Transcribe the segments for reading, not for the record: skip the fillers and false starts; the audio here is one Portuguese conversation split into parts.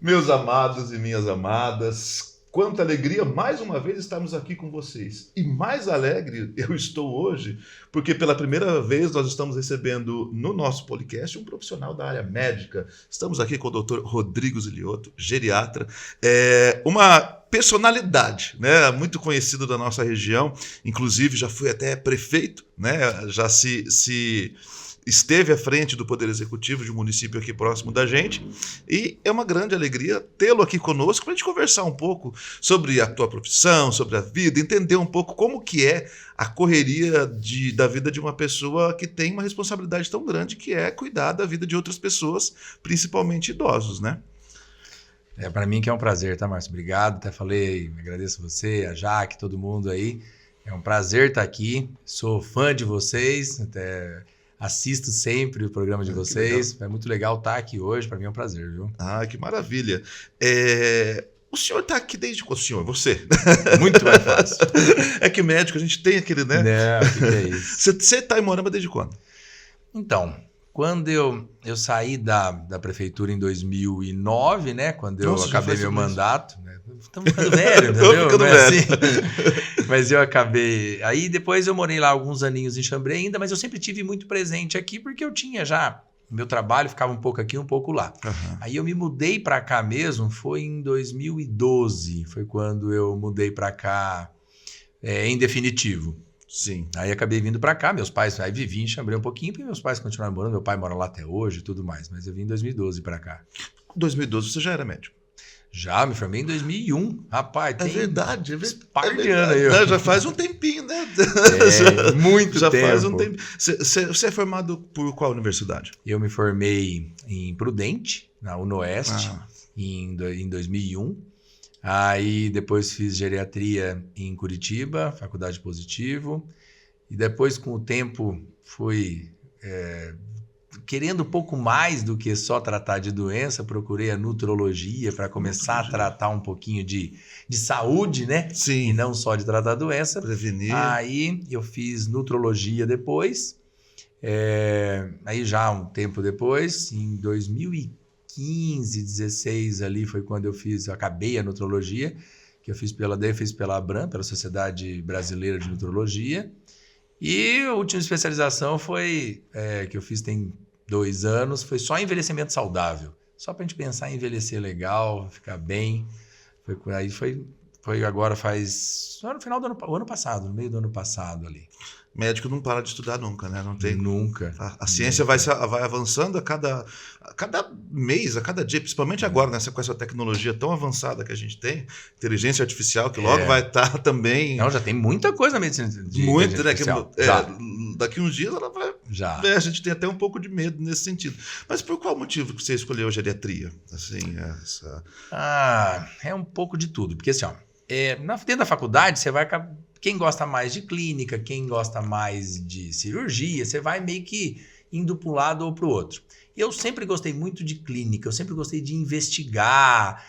Meus amados e minhas amadas, quanta alegria mais uma vez estarmos aqui com vocês. E mais alegre eu estou hoje, porque pela primeira vez nós estamos recebendo no nosso podcast um profissional da área médica. Estamos aqui com o Dr. Rodrigo Ziliotto, geriatra, uma personalidade, né, muito conhecido da nossa região, inclusive já foi até prefeito, né, já se esteve à frente do Poder Executivo de um município aqui próximo da gente, e é uma grande alegria tê-lo aqui conosco para a gente conversar um pouco sobre a tua profissão, sobre a vida, entender um pouco como que é a correria da vida de uma pessoa que tem uma responsabilidade tão grande, que é cuidar da vida de outras pessoas, principalmente idosos, né? Para mim que é um prazer, tá, Márcio? Obrigado, até falei, agradeço você, a Jaque, todo mundo aí. É um prazer estar aqui, sou fã de vocês, até assisto sempre o programa de vocês. É muito legal estar aqui hoje, para mim é um prazer, viu? Ah, que maravilha. O senhor está aqui desde quando? O senhor, você? Muito mais fácil. É que médico, a gente tem aquele, né? Não, o que é isso? Você está em Moarama desde quando? Então, quando eu saí da prefeitura em 2009, né? Quando eu acabei meu mandato, né? Estamos ficando velho, entendeu? Ficando velho. Assim. Mas eu acabei... Aí depois eu morei lá alguns aninhos em Xambrê ainda, mas eu sempre tive muito presente aqui porque eu tinha já... Meu trabalho ficava um pouco aqui, um pouco lá. Uhum. Aí eu me mudei para cá mesmo, foi em 2012. Foi quando eu mudei para cá em definitivo. Sim. Aí acabei vindo para cá, meus pais, aí vivi em Xambrê um pouquinho, porque meus pais continuaram morando, meu pai mora lá até hoje e tudo mais, mas eu vim em 2012 para cá. 2012 você já era médico? Já, me formei em 2001, rapaz. É verdade. Par de anos aí. Não, já faz um tempinho, né? Muito já tempo. Já faz um tempo. Você é formado por qual universidade? Eu me formei em Prudente, na UnoOeste, em 2001. Aí depois fiz geriatria em Curitiba, Faculdade Positivo. E depois, com o tempo, fui querendo um pouco mais do que só tratar de doença. Procurei a nutrologia para começar a tratar um pouquinho de saúde, né? Sim. E não só de tratar a doença. Prevenir. Aí eu fiz nutrologia depois. Aí já um tempo depois, em 2015, 16 ali foi quando eu acabei a nutrologia, que eu fiz pela ABRAM, pela Sociedade Brasileira de Nutrologia. E a última especialização foi, que eu fiz tem 2 anos, foi só envelhecimento saudável. Só para a gente pensar em envelhecer legal, ficar bem. Aí foi agora no final do ano passado, no meio do ano passado ali. Médico não para de estudar nunca, né? Não tem. Nunca. A ciência vai avançando a cada mês, a cada dia, principalmente agora, né? Com essa tecnologia tão avançada que a gente tem, inteligência artificial, que logo vai estar também. Não, já tem muita coisa na medicina de muito, né? Daqui uns dias ela vai. Já. A gente tem até um pouco de medo nesse sentido. Mas por qual motivo que você escolheu a geriatria? Assim, é um pouco de tudo. Porque assim, dentro da faculdade, você vai acabar. Quem gosta mais de clínica, quem gosta mais de cirurgia, você vai meio que indo para um lado ou para o outro. Eu sempre gostei muito de clínica, eu sempre gostei de investigar.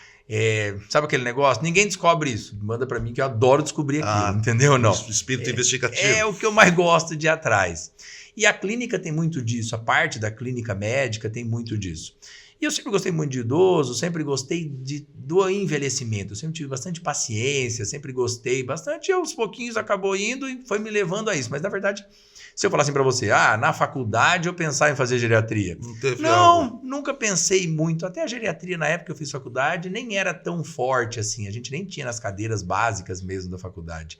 Sabe aquele negócio? Ninguém descobre isso. Manda para mim que eu adoro descobrir aquilo, entendeu ou não? Espírito investigativo. É o que eu mais gosto de ir atrás. E a clínica tem muito disso, a parte da clínica médica tem muito disso. E eu sempre gostei muito de idoso, sempre gostei do envelhecimento, eu sempre tive bastante paciência, sempre gostei bastante, e aos pouquinhos acabou indo e foi me levando a isso. Mas, na verdade, se eu falar assim para você, na faculdade eu pensava em fazer geriatria. Não, nunca pensei muito. Até a geriatria, na época que eu fiz faculdade, nem era tão forte assim, a gente nem tinha nas cadeiras básicas mesmo da faculdade.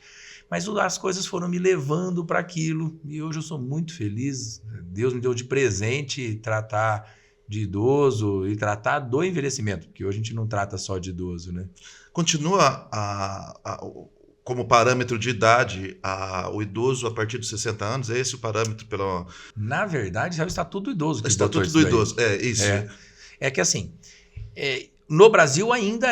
Mas as coisas foram me levando para aquilo, e hoje eu sou muito feliz. Deus me deu de presente tratar de idoso e tratar do envelhecimento, porque hoje a gente não trata só de idoso, né? Continua como parâmetro de idade o idoso a partir dos 60 anos? É esse o parâmetro pela... Na verdade, é o Estatuto do Idoso. O Estatuto do Idoso, isso. É que assim, no Brasil ainda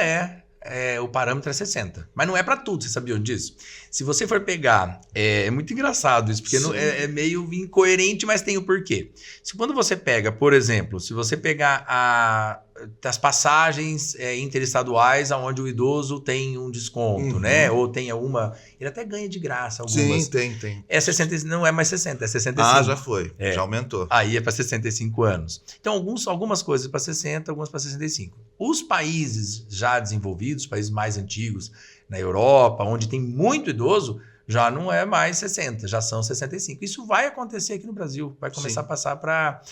o parâmetro é 60, mas não é para tudo, você sabia disso? Se você for pegar, é muito engraçado isso, porque é meio incoerente, mas tem o porquê. Quando você pega, por exemplo, se você pegar das passagens interestaduais onde o idoso tem um desconto, né? Ou tem alguma... Ele até ganha de graça algumas. Sim, tem. É 60, não é mais 60, é 65. Ah, já foi. Já aumentou. Aí é para 65 anos. Então, algumas coisas para 60, algumas para 65. Os países já desenvolvidos, países mais antigos, na Europa, onde tem muito idoso, já não é mais 60, já são 65. Isso vai acontecer aqui no Brasil, vai começar a passar para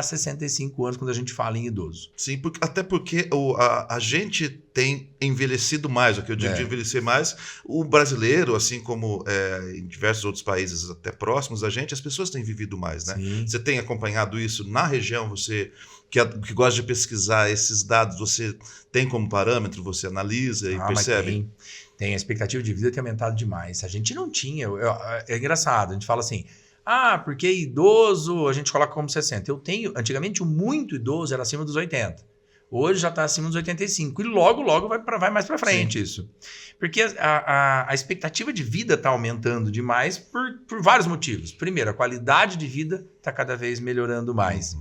65 anos quando a gente fala em idoso. Sim, até porque a gente tem envelhecido mais, o que eu digo de envelhecer mais, o brasileiro, assim como em diversos outros países até próximos a gente, as pessoas têm vivido mais, né? Sim. Você tem acompanhado isso na região, você que gosta de pesquisar esses dados, você tem como parâmetro, você analisa e percebe? Tem, a expectativa de vida tem aumentado demais. A gente não tinha, é engraçado, a gente fala assim, porque idoso a gente coloca como 60. Antigamente o muito idoso era acima dos 80. Hoje já está acima dos 85 e logo vai mais para frente. Sim. Isso. Porque a expectativa de vida está aumentando demais por vários motivos. Primeiro, a qualidade de vida está cada vez melhorando mais.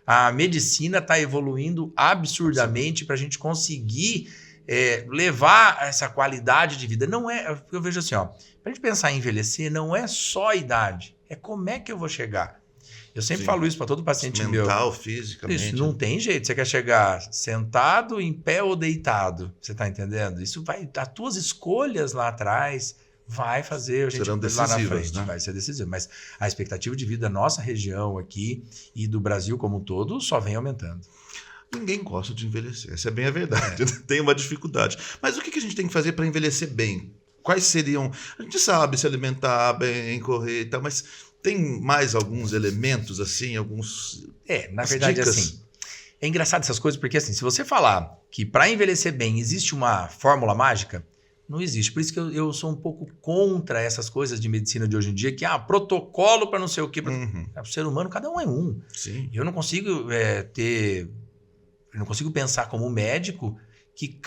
A medicina está evoluindo absurdamente para a gente conseguir levar essa qualidade de vida. Não é, eu vejo assim, para a gente pensar em envelhecer, não é só a idade, é como é que eu vou chegar. Eu sempre falo isso para todo paciente meu. Mental, fisicamente. Isso, não tem jeito. Você quer chegar sentado, em pé ou deitado. Você está entendendo? Isso vai... As tuas escolhas lá atrás vai fazer a gente serão lá na frente. Né? Vai ser decisivo. Mas a expectativa de vida da nossa região aqui e do Brasil como um todo só vem aumentando. Ninguém gosta de envelhecer. Essa é bem a verdade. Tem uma dificuldade. Mas o que a gente tem que fazer para envelhecer bem? Quais seriam... A gente sabe se alimentar bem, correr e tal, mas... Tem mais alguns elementos, assim, alguns... na verdade, dicas? Assim, é engraçado essas coisas, porque assim, se você falar que para envelhecer bem existe uma fórmula mágica, não existe. Por isso que eu sou um pouco contra essas coisas de medicina de hoje em dia, que protocolo para não sei o quê. O ser humano, cada um é um. Sim. Eu não consigo eu não consigo pensar como médico que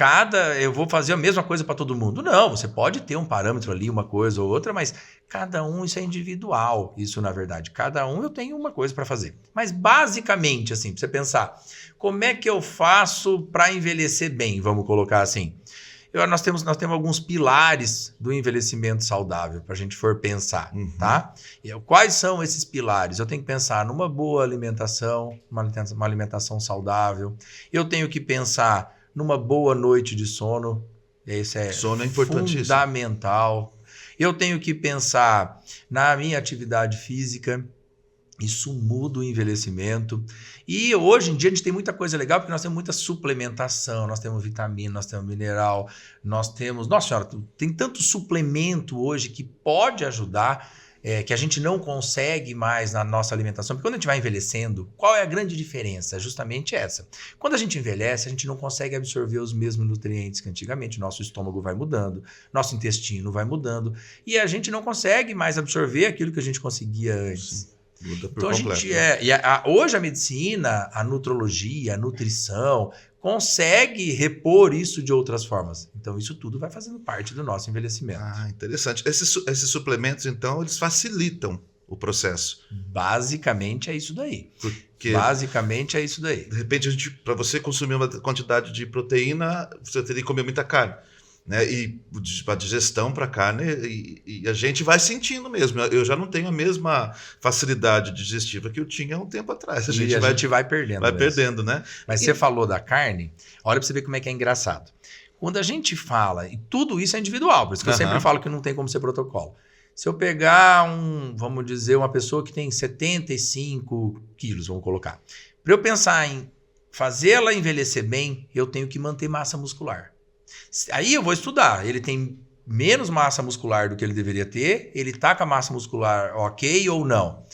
eu vou fazer a mesma coisa para todo mundo. Não, você pode ter um parâmetro ali, uma coisa ou outra, mas cada um, isso é individual, isso na verdade. Cada um eu tenho uma coisa para fazer. Mas basicamente, assim, para você pensar, como é que eu faço para envelhecer bem, vamos colocar assim. Nós temos alguns pilares do envelhecimento saudável, para a gente for pensar, tá? Quais são esses pilares? Eu tenho que pensar numa boa alimentação, uma alimentação saudável. Eu tenho que pensar numa boa noite de sono. Sono é importantíssimo. Fundamental. Eu tenho que pensar na minha atividade física. Isso muda o envelhecimento. E hoje em dia a gente tem muita coisa legal, porque nós temos muita suplementação, nós temos vitamina, nós temos mineral, nós temos... Nossa senhora, tem tanto suplemento hoje que pode ajudar, que a gente não consegue mais na nossa alimentação. Porque quando a gente vai envelhecendo, qual é a grande diferença? É justamente essa. Quando a gente envelhece, a gente não consegue absorver os mesmos nutrientes que antigamente. Nosso estômago vai mudando, nosso intestino vai mudando, e a gente não consegue mais absorver aquilo que a gente conseguia antes. Sim. Muda por então completo. Hoje a medicina, a nutrologia, a nutrição consegue repor isso de outras formas. Então isso tudo vai fazendo parte do nosso envelhecimento. Interessante. Esses suplementos, então, eles facilitam o processo. Basicamente é isso daí. Porque, basicamente é isso daí. De repente, para você consumir uma quantidade de proteína, você teria que comer muita carne. Né? E a digestão para a carne, e a gente vai sentindo mesmo. Eu já não tenho a mesma facilidade digestiva que eu tinha há um tempo atrás. A gente vai perdendo. Vai perdendo, né? Mas você falou da carne, olha para você ver como é que é engraçado. Quando a gente fala, e tudo isso é individual, por isso que eu sempre falo que não tem como ser protocolo. Se eu pegar vamos dizer, uma pessoa que tem 75 quilos, vamos colocar. Para eu pensar em fazê-la envelhecer bem, eu tenho que manter massa muscular. Aí eu vou estudar. Ele tem menos massa muscular do que ele deveria ter, ele está com a massa muscular ok ou não.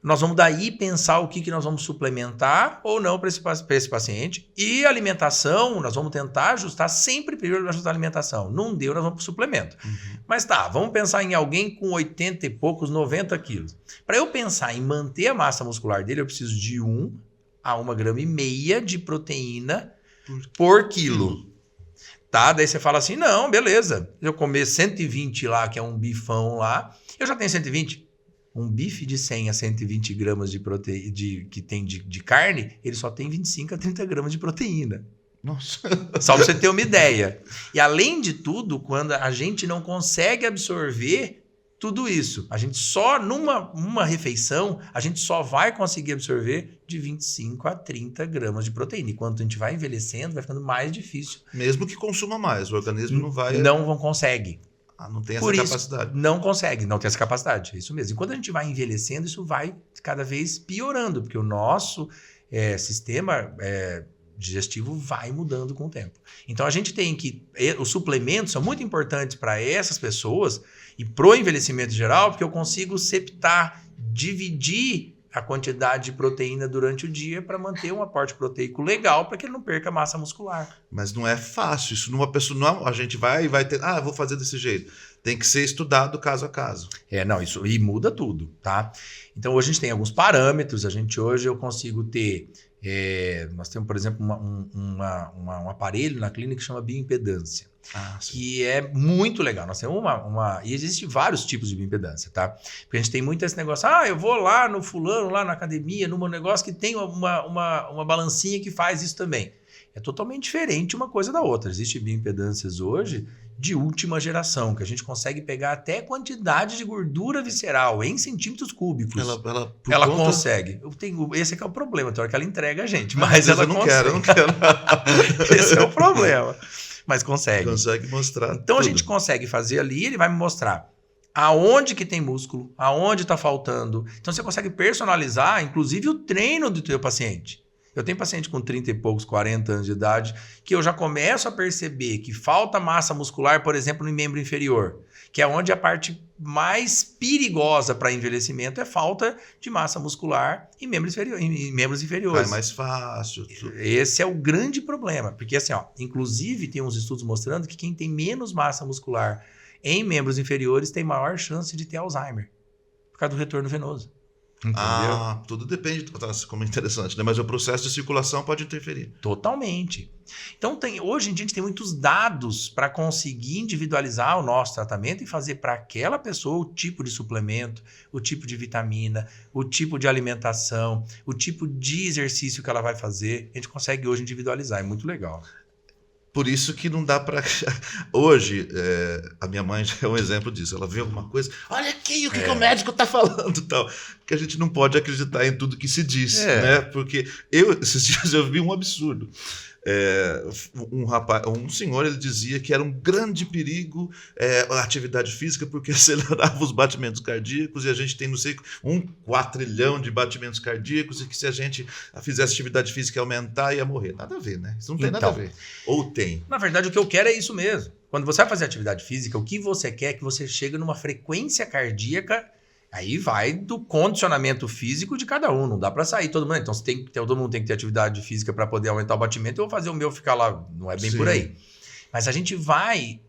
Nós vamos daí pensar o que nós vamos suplementar ou não para esse paciente. E alimentação, nós vamos tentar ajustar, sempre primeiro ajustar a alimentação. Não deu, nós vamos para o suplemento. Mas vamos pensar em alguém com 80 e poucos, 90 quilos. Para eu pensar em manter a massa muscular dele, eu preciso de 1 a 1,5 gramas de proteína por quilo. Tá? Daí você fala assim, não, beleza. Se eu comer 120 lá, que é um bifão lá, eu já tenho 120. Um bife de 100 a 120 gramas que tem de carne, ele só tem 25 a 30 gramas de proteína. Nossa. Só para você ter uma ideia. E além de tudo, quando a gente não consegue absorver tudo isso, a gente só numa refeição, a gente só vai conseguir absorver de 25 a 30 gramas de proteína. Enquanto a gente vai envelhecendo, vai ficando mais difícil. Mesmo que consuma mais, o organismo não vai... Não consegue. Não tem essa Por capacidade. Isso, não consegue, não tem essa capacidade. É isso mesmo. E quando a gente vai envelhecendo, isso vai cada vez piorando, porque o nosso sistema digestivo vai mudando com o tempo. Então a gente tem que... Os suplementos são muito importantes para essas pessoas e pro envelhecimento geral, porque eu consigo septar, dividir a quantidade de proteína durante o dia para manter um aporte proteico legal para que ele não perca massa muscular. Mas não é fácil. Isso numa pessoa... Não, a gente vai ter... vou fazer desse jeito. Tem que ser estudado caso a caso. Isso e muda tudo, tá? Então hoje a gente tem alguns parâmetros. Hoje eu consigo ter... nós temos, por exemplo, um aparelho na clínica que chama bioimpedância. Que é muito legal. Nós temos e existem vários tipos de bioimpedância, tá? Porque a gente tem muito esse negócio, eu vou lá no fulano, lá na academia, num negócio que tem uma balancinha que faz isso também. É totalmente diferente uma coisa da outra. Existem bioimpedâncias hoje de última geração, que a gente consegue pegar até quantidade de gordura visceral em centímetros cúbicos. Ela consegue. Esse é que é o problema, tem hora que ela entrega a gente, mas ela consegue. Eu não quero. Esse é o problema. Mas consegue. Consegue mostrar. Então tudo. A gente consegue fazer ali, ele vai me mostrar aonde que tem músculo, aonde está faltando. Então você consegue personalizar, inclusive, o treino do teu paciente. Eu tenho paciente com 30 e poucos, 40 anos de idade, que eu já começo a perceber que falta massa muscular, por exemplo, no membro inferior, que é onde a parte mais perigosa para envelhecimento é falta de massa muscular em membros inferiores. É mais fácil. Esse é o grande problema, porque assim, inclusive tem uns estudos mostrando que quem tem menos massa muscular em membros inferiores tem maior chance de ter Alzheimer, por causa do retorno venoso. Entendeu? Tudo depende, como é interessante, né? Mas o processo de circulação pode interferir. Totalmente. Então, hoje em dia a gente tem muitos dados para conseguir individualizar o nosso tratamento e fazer para aquela pessoa o tipo de suplemento, o tipo de vitamina, o tipo de alimentação, o tipo de exercício que ela vai fazer. A gente consegue hoje individualizar, é muito legal. Por isso que não dá para... Hoje, a minha mãe já é um exemplo disso. Ela vê alguma coisa, olha aqui o que o médico está falando, tal. Porque a gente não pode acreditar em tudo que se diz, né? Porque esses dias eu vi um absurdo. Um senhor, ele dizia que era um grande perigo a atividade física porque acelerava os batimentos cardíacos e a gente tem, não sei, 1 quatrilhão de batimentos cardíacos e que se a gente fizesse atividade física ia aumentar, ia morrer. Nada a ver, né? Isso não tem nada a ver. Ou tem? Na verdade, o que eu quero é isso mesmo. Quando você vai fazer atividade física, o que você quer é que você chegue numa frequência cardíaca. Aí vai do condicionamento físico de cada um, não dá para sair todo mundo. Então todo mundo tem que ter atividade física para poder aumentar o batimento. Eu vou fazer o meu ficar lá, não é bem por aí. Mas a gente vai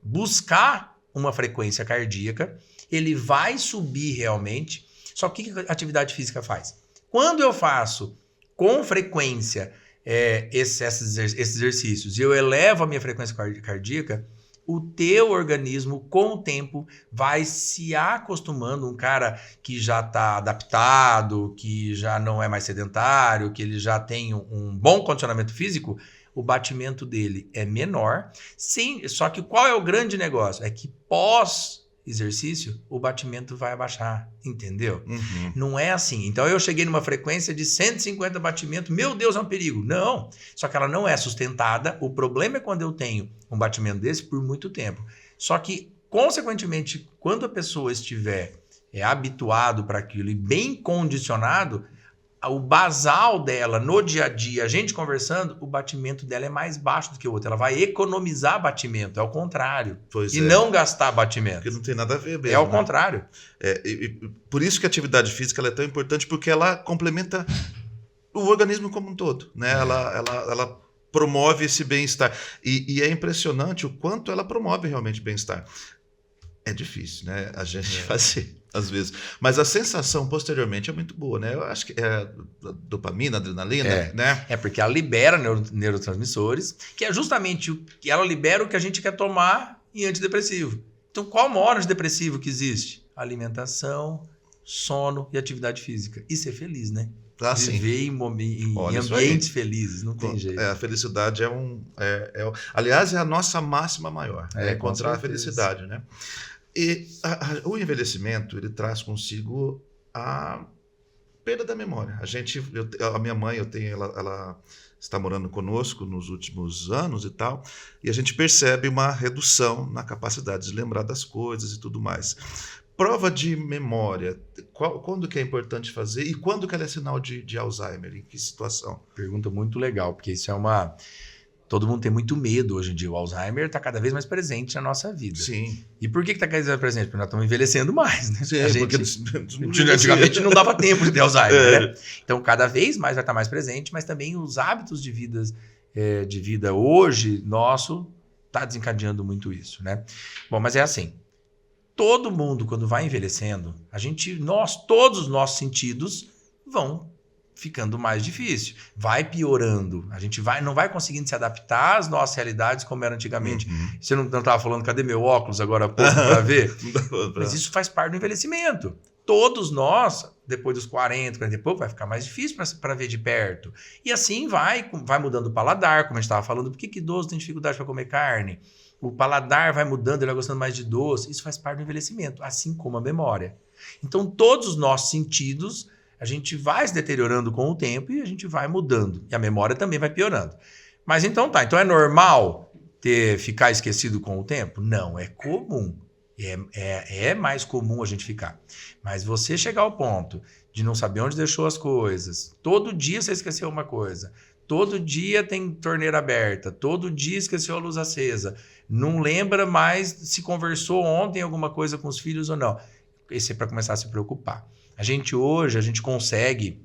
buscar uma frequência cardíaca, ele vai subir realmente. Só que o que a atividade física faz? Quando eu faço com frequência esses exercícios e eu elevo a minha frequência cardíaca, o teu organismo, com o tempo, vai se acostumando. Um cara que já está adaptado, que já não é mais sedentário, que ele já tem um bom condicionamento físico, o batimento dele é menor. Sim, só que qual é o grande negócio? É que pós-exercício, o batimento vai abaixar, entendeu? Uhum. Não é assim. Então, eu cheguei numa frequência de 150 batimentos, meu Deus, é um perigo. Não, só que ela não é sustentada. O problema é quando eu tenho um batimento desse por muito tempo. Só que, consequentemente, quando a pessoa estiver habituado para aquilo e bem condicionado, o basal dela no dia a dia, a gente conversando, o batimento dela é mais baixo do que o outro. Ela vai economizar batimento, é o contrário. Não gastar batimento. Porque não tem nada a ver mesmo. É o contrário. Por isso que a atividade física ela é tão importante, porque ela complementa o organismo como um todo, né? Ela promove esse bem-estar. E é impressionante o quanto ela promove realmente bem-estar. É difícil, né? A gente fazer, às vezes. Mas a sensação posteriormente é muito boa, né? Eu acho que é dopamina, adrenalina, né? É porque ela libera neurotransmissores, que é justamente o que ela libera o que a gente quer tomar em antidepressivo. Então, qual o maior antidepressivo que existe? Alimentação sono e atividade física. E ser feliz, né? Ah, sim. Viver em ambientes felizes, não tem jeito. A felicidade aliás, é a nossa máxima maior, é encontrar a felicidade, né? E o envelhecimento, ele traz consigo a perda da memória. A minha mãe, ela está morando conosco nos últimos anos e tal, e a gente percebe uma redução na capacidade de lembrar das coisas e tudo mais. Prova de memória, quando que é importante fazer e quando que ela é sinal de Alzheimer? Em que situação? Pergunta muito legal, porque isso é uma... Todo mundo tem muito medo hoje em dia. O Alzheimer está cada vez mais presente na nossa vida. Sim. E por que está cada vez mais presente? Porque nós estamos envelhecendo mais, né? Sim, antigamente não dava tempo de ter Alzheimer, né? Então, cada vez mais vai estar mais presente, mas também os hábitos de vida hoje, nosso, está desencadeando muito isso, né? Bom, mas é assim. Todo mundo, quando vai envelhecendo, todos os nossos sentidos vão ficando mais difícil, vai piorando, a gente não vai conseguindo se adaptar às nossas realidades como era antigamente. Você não estava falando, cadê meu óculos agora há pouco para ver? Mas isso faz parte do envelhecimento. Todos nós, depois dos 40 e pouco, vai ficar mais difícil para ver de perto. E assim vai mudando o paladar, como a gente estava falando. Por que idoso tem dificuldade para comer carne? O paladar vai mudando, ele vai gostando mais de doce. Isso faz parte do envelhecimento, assim como a memória. Então, todos os nossos sentidos, a gente vai se deteriorando com o tempo e a gente vai mudando. E a memória também vai piorando. Mas então tá. Então é normal ficar esquecido com o tempo? Não, é comum. É mais comum a gente ficar. Mas você chegar ao ponto de não saber onde deixou as coisas, todo dia você esqueceu uma coisa, todo dia tem torneira aberta, todo dia esqueceu a luz acesa, não lembra mais se conversou ontem alguma coisa com os filhos ou não. Esse é para começar a se preocupar. Hoje, a gente consegue,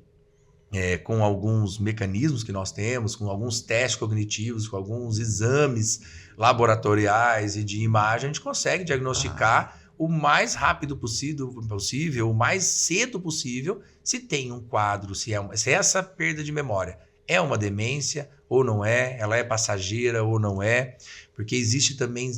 com alguns mecanismos que nós temos, com alguns testes cognitivos, com alguns exames laboratoriais e de imagem, a gente consegue diagnosticar o mais rápido possível, o mais cedo possível, se tem um quadro, se essa perda de memória é uma demência ou não é, ela é passageira ou não é, porque existe também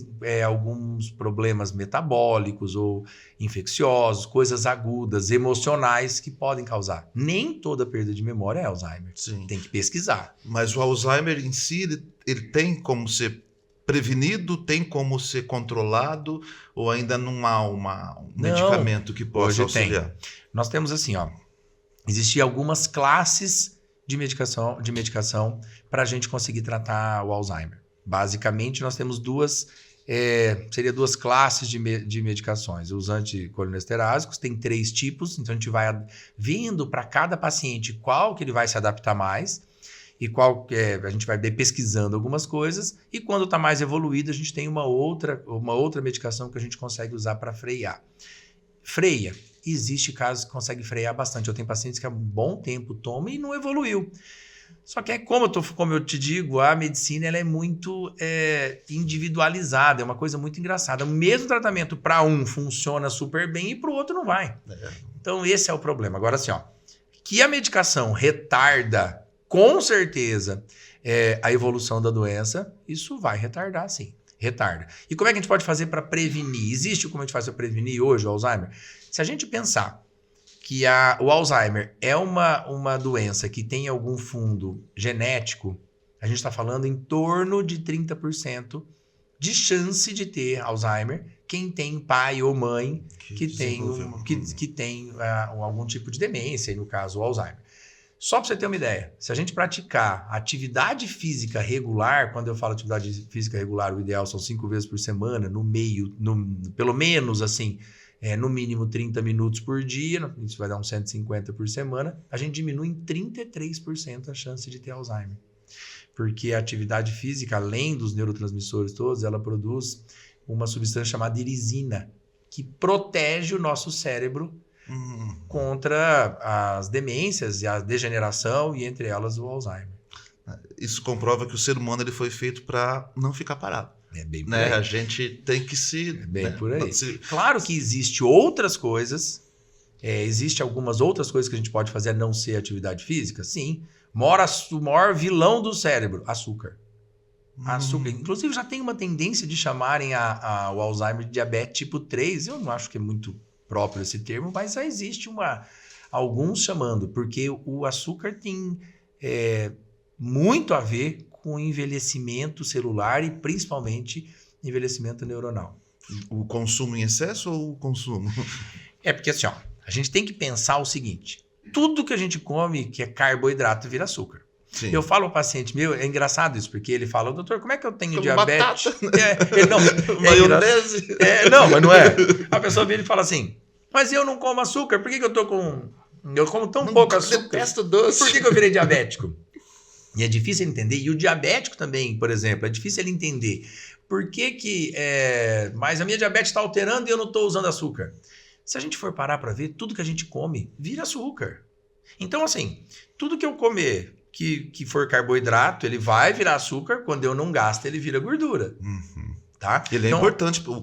alguns problemas metabólicos ou infecciosos, coisas agudas, emocionais que podem causar. Nem toda perda de memória é Alzheimer. Sim. Tem que pesquisar. Mas o Alzheimer em si, ele tem como ser prevenido, tem como ser controlado, ou ainda não há um medicamento que possa auxiliar? Nós temos assim, existem algumas classes de medicação para a gente conseguir tratar o Alzheimer. Basicamente, nós temos duas classes de medicações. Os anticolinestérásicos, tem 3 tipos, então a gente vai vendo para cada paciente qual que ele vai se adaptar mais e qual a gente vai pesquisando algumas coisas, e quando está mais evoluído, a gente tem uma outra medicação que a gente consegue usar para frear. Freia. Existe casos que consegue frear bastante. Eu tenho pacientes que há um bom tempo tomam e não evoluiu. Só que como eu te digo, a medicina ela é muito individualizada, é uma coisa muito engraçada. O mesmo tratamento para um funciona super bem e para o outro não vai. Então esse é o problema. Agora assim, que a medicação retarda com certeza a evolução da doença, isso vai retardar sim. Retarda. E como é que a gente pode fazer para prevenir? Existe como a gente faz para prevenir hoje o Alzheimer? Se a gente pensar que o Alzheimer é uma doença que tem algum fundo genético, a gente está falando em torno de 30% de chance de ter Alzheimer quem tem pai ou mãe que tem algum tipo de demência, no caso o Alzheimer. Só para você ter uma ideia, se a gente praticar atividade física regular, quando eu falo atividade física regular, o ideal são 5 vezes por semana, pelo menos assim, no mínimo 30 minutos por dia, isso vai dar uns 150 por semana, a gente diminui em 33% a chance de ter Alzheimer. Porque a atividade física, além dos neurotransmissores todos, ela produz uma substância chamada irisina, que protege o nosso cérebro contra as demências e a degeneração, e entre elas o Alzheimer. Isso comprova que o ser humano ele foi feito para não ficar parado. É bem por aí. A gente tem que se... É bem por aí. Claro que existe outras coisas, existe algumas outras coisas que a gente pode fazer a não ser atividade física, sim. O maior vilão do cérebro, açúcar. Açúcar. Inclusive já tem uma tendência de chamarem o Alzheimer de diabetes tipo 3, eu não acho que é muito próprio esse termo, mas já existe alguns chamando, porque o açúcar tem muito a ver com envelhecimento celular e principalmente envelhecimento neuronal. O consumo em excesso ou o consumo? Porque assim, a gente tem que pensar o seguinte, tudo que a gente come que é carboidrato vira açúcar. Sim. Eu falo ao paciente meu, é engraçado isso, porque ele fala, doutor, como é que eu tenho Como diabetes? Batata, maionese. Não, mas não é. A pessoa vira e fala assim, mas eu não como açúcar, por que eu tô com... Eu como tão pouco açúcar. Detesto doce. Por que eu virei diabético? E é difícil ele entender. E o diabético também, por exemplo, é difícil ele entender. Por que mas a minha diabetes está alterando e eu não estou usando açúcar? Se a gente for parar para ver, tudo que a gente come vira açúcar. Então, assim, tudo que eu comer que for carboidrato, ele vai virar açúcar. Quando eu não gasto, ele vira gordura. Uhum. Tá? Ele é importante, o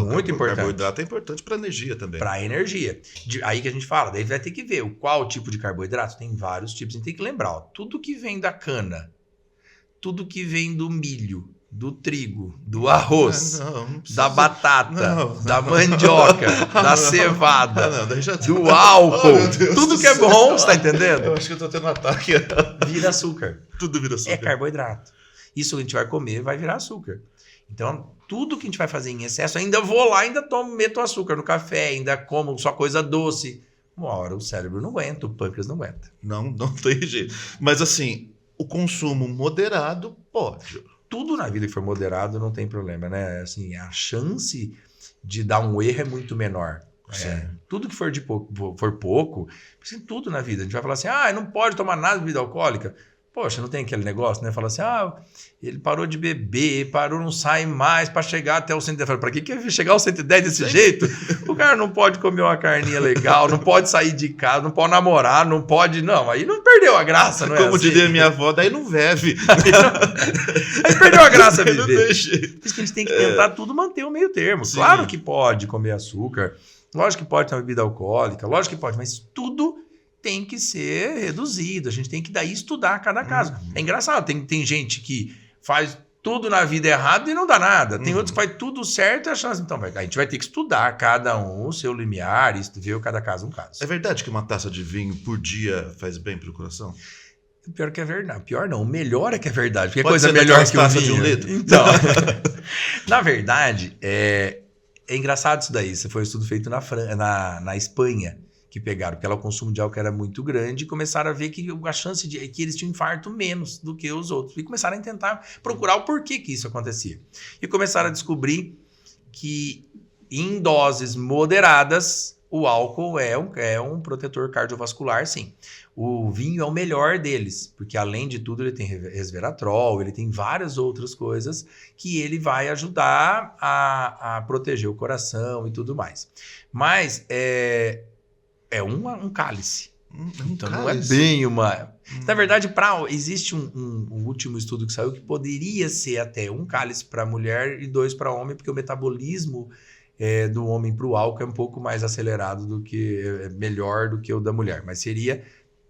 muito importante. Carboidrato é importante para a energia também. Para a energia. Aí que a gente fala, daí vai ter que ver qual tipo de carboidrato. Tem vários tipos. A gente tem que lembrar, tudo que vem da cana, tudo que vem do milho, do trigo, do arroz, não da batata, da mandioca, da cevada, do álcool, tudo que é bom, você tá entendendo? Eu acho que eu tô tendo um ataque. Vira açúcar. Tudo vira açúcar. É carboidrato. Isso que a gente vai comer vai virar açúcar. Então, tudo que a gente vai fazer em excesso, ainda vou lá, ainda meto açúcar no café, ainda como só coisa doce. Uma hora o cérebro não aguenta, o pâncreas não aguenta. Não tem jeito. Mas assim, o consumo moderado pode. Tudo na vida que for moderado não tem problema, né? Assim, a chance de dar um erro é muito menor. Tudo que for pouco, assim, tudo na vida. A gente vai falar assim, não pode tomar nada de bebida alcoólica. Poxa, não tem aquele negócio, né? Fala assim, ele parou de beber, não sai mais para chegar até o 110. Para que chegar ao 110 desse jeito? O cara não pode comer uma carninha legal, não pode sair de casa, não pode namorar, não pode... Não, aí não perdeu a graça, não é? Como assim? diria minha avó, daí não vive. Aí perdeu a graça viver. Não tem jeito. Por isso que a gente tem que tentar tudo manter o meio termo. Sim. Claro que pode comer açúcar, lógico que pode ter uma bebida alcoólica, lógico que pode, mas tudo tem que ser reduzido. A gente tem que daí estudar cada caso. É engraçado, tem gente que faz tudo na vida errado e não dá nada. Tem outros que faz tudo certo e a chance... Então, a gente vai ter que estudar cada um o seu limiar e ver cada caso um caso. É verdade que uma taça de vinho por dia faz bem para o coração? Pior que é verdade. Pior não. O melhor é que é verdade. Porque pode coisa melhor que o vinho. De 1 litro? Então, na verdade, é engraçado isso daí. Isso foi um estudo feito na Espanha, que pegaram, porque o consumo de álcool era muito grande e começaram a ver que a chance de que eles tinham infarto menos do que os outros. E começaram a tentar procurar o porquê que isso acontecia. E começaram a descobrir que em doses moderadas o álcool é um protetor cardiovascular, sim. O vinho é o melhor deles, porque além de tudo ele tem resveratrol, ele tem várias outras coisas que ele vai ajudar a proteger o coração e tudo mais. Mas é um cálice. Então cálice. Não é bem uma... Na verdade, existe um último estudo que saiu que poderia ser até um cálice para mulher e 2 para homem, porque o metabolismo do homem para o álcool é um pouco mais acelerado melhor do que o da mulher. Mas seria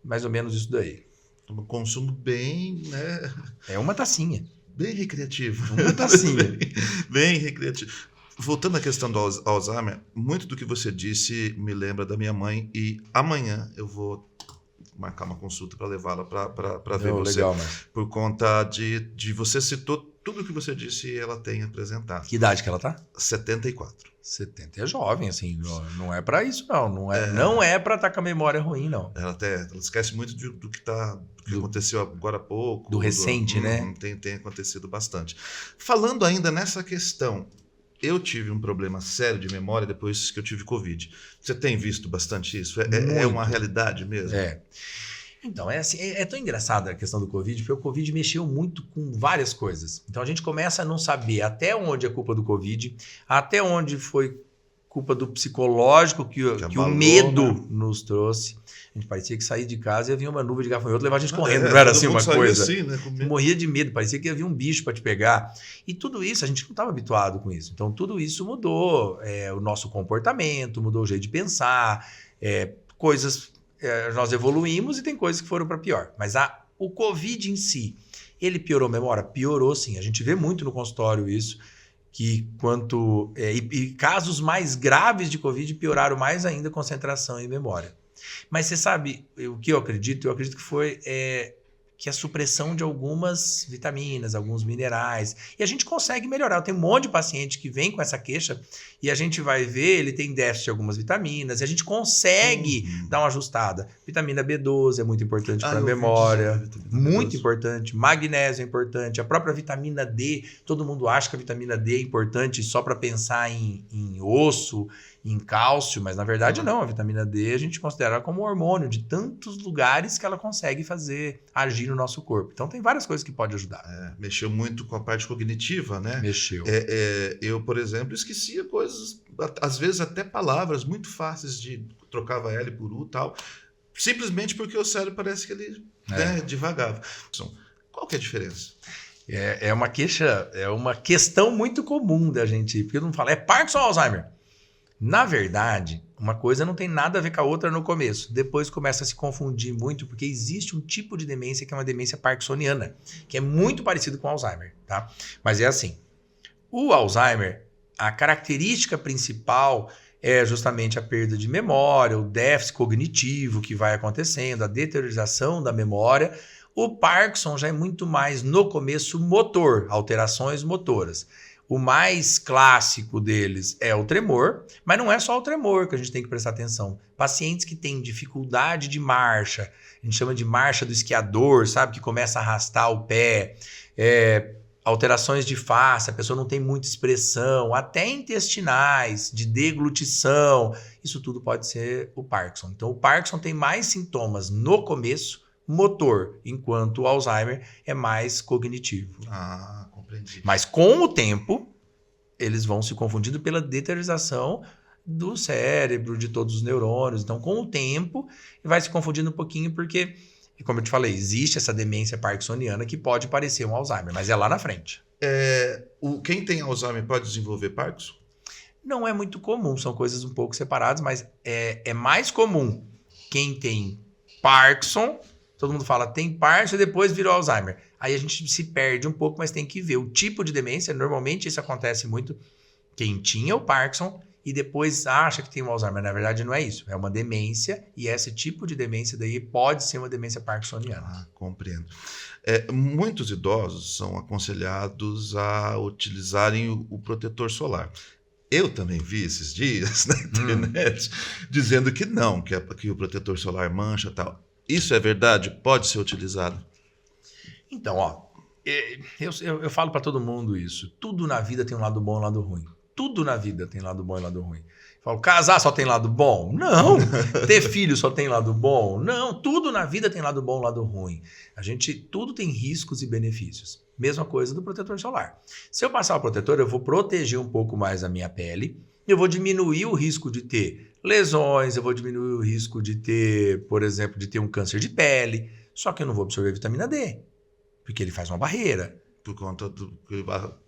mais ou menos isso daí. Um consumo bem, né? É uma tacinha. Bem recreativo. Uma tacinha. Bem recreativo. Voltando à questão do Alzheimer, muito do que você disse me lembra da minha mãe e amanhã eu vou marcar uma consulta para levá-la para ver você. Legal, mas... Por conta de você citou tudo o que você disse e ela tem apresentado. Que idade que ela tá? 74. 70 é jovem, assim, não é para isso não. Não é para estar com a memória ruim, não. Ela esquece muito do que aconteceu agora há pouco. Do recente, né? Tem acontecido bastante. Falando ainda nessa questão, eu tive um problema sério de memória depois que eu tive Covid. Você tem visto bastante isso? É uma realidade mesmo? Então, é tão engraçada a questão do Covid, porque o Covid mexeu muito com várias coisas. Então, a gente começa a não saber até onde é culpa do Covid, até onde foi culpa do psicológico que o medo, né, nos trouxe. A gente parecia que saía de casa e havia uma nuvem de gafanhoto, levava a gente correndo, não era assim uma coisa? Assim, né? Morria de medo, parecia que havia um bicho para te pegar. E tudo isso, a gente não estava habituado com isso. Então, tudo isso mudou o nosso comportamento, mudou o jeito de pensar, coisas... nós evoluímos e tem coisas que foram para pior. Mas o Covid em si, ele piorou a memória? Piorou sim. A gente vê muito no consultório isso, que e casos mais graves de Covid pioraram mais ainda a concentração e memória. Mas você sabe o que eu acredito? Eu acredito que foi que a supressão de algumas vitaminas, alguns minerais. E a gente consegue melhorar. Eu tenho um monte de paciente que vem com essa queixa e a gente vai ver, ele tem déficit de algumas vitaminas e a gente consegue dar uma ajustada. Vitamina B12 é muito importante para a memória. Muito importante. Magnésio é importante. A própria vitamina D, todo mundo acha que a vitamina D é importante só para pensar em osso, em cálcio, mas na verdade não. A vitamina D a gente considera como um hormônio de tantos lugares que ela consegue agir no nosso corpo. Então tem várias coisas que pode ajudar. Mexeu muito com a parte cognitiva, né? Mexeu. Eu, por exemplo, esquecia coisas, às vezes até palavras muito fáceis de trocava L por U e tal, simplesmente porque o cérebro parece que ele divagava. Qual que é a diferença? É uma queixa, é uma questão muito comum da gente, porque todo mundo fala, é Parkinson ou Alzheimer? Na verdade, uma coisa não tem nada a ver com a outra no começo. Depois começa a se confundir muito, porque existe um tipo de demência que é uma demência parkinsoniana, que é muito parecido com o Alzheimer, tá? Mas é assim, o Alzheimer, a característica principal é justamente a perda de memória, o déficit cognitivo que vai acontecendo, a deteriorização da memória. O Parkinson já é muito mais, no começo, motor, alterações motoras. O mais clássico deles é o tremor, mas não é só o tremor que a gente tem que prestar atenção. Pacientes que têm dificuldade de marcha, a gente chama de marcha do esquiador, sabe? Que começa a arrastar o pé, alterações de face, a pessoa não tem muita expressão, até intestinais, de deglutição, isso tudo pode ser o Parkinson. Então o Parkinson tem mais sintomas no começo, motor, enquanto o Alzheimer é mais cognitivo. Compreendi. Mas com o tempo, eles vão se confundindo pela deteriorização do cérebro, de todos os neurônios. Então, com o tempo, vai se confundindo um pouquinho porque, como eu te falei, existe essa demência parkinsoniana que pode parecer um Alzheimer, mas é lá na frente. Quem tem Alzheimer pode desenvolver Parkinson? Não é muito comum, são coisas um pouco separadas, mas é mais comum quem tem Parkinson. Todo mundo fala, tem Parkinson e depois virou Alzheimer. Aí a gente se perde um pouco, mas tem que ver o tipo de demência. Normalmente isso acontece muito quem tinha o Parkinson e depois acha que tem o Alzheimer. Na verdade não é isso, é uma demência e esse tipo de demência daí pode ser uma demência parkinsoniana. Compreendo. Muitos idosos são aconselhados a utilizarem o protetor solar. Eu também vi esses dias na internet dizendo que não, que o protetor solar mancha e tal. Isso é verdade? Pode ser utilizado? Então, eu falo para todo mundo isso. Tudo na vida tem um lado bom e um lado ruim. Tudo na vida tem lado bom e lado ruim. Eu falo, casar só tem lado bom? Não. Ter filho só tem lado bom? Não. Tudo na vida tem lado bom e lado ruim. Tudo tem riscos e benefícios. Mesma coisa do protetor solar. Se eu passar o protetor, eu vou proteger um pouco mais a minha pele. Eu vou diminuir o risco de ter lesões, eu vou diminuir o risco de ter, por exemplo, de ter um câncer de pele. Só que eu não vou absorver vitamina D, porque ele faz uma barreira. Por conta do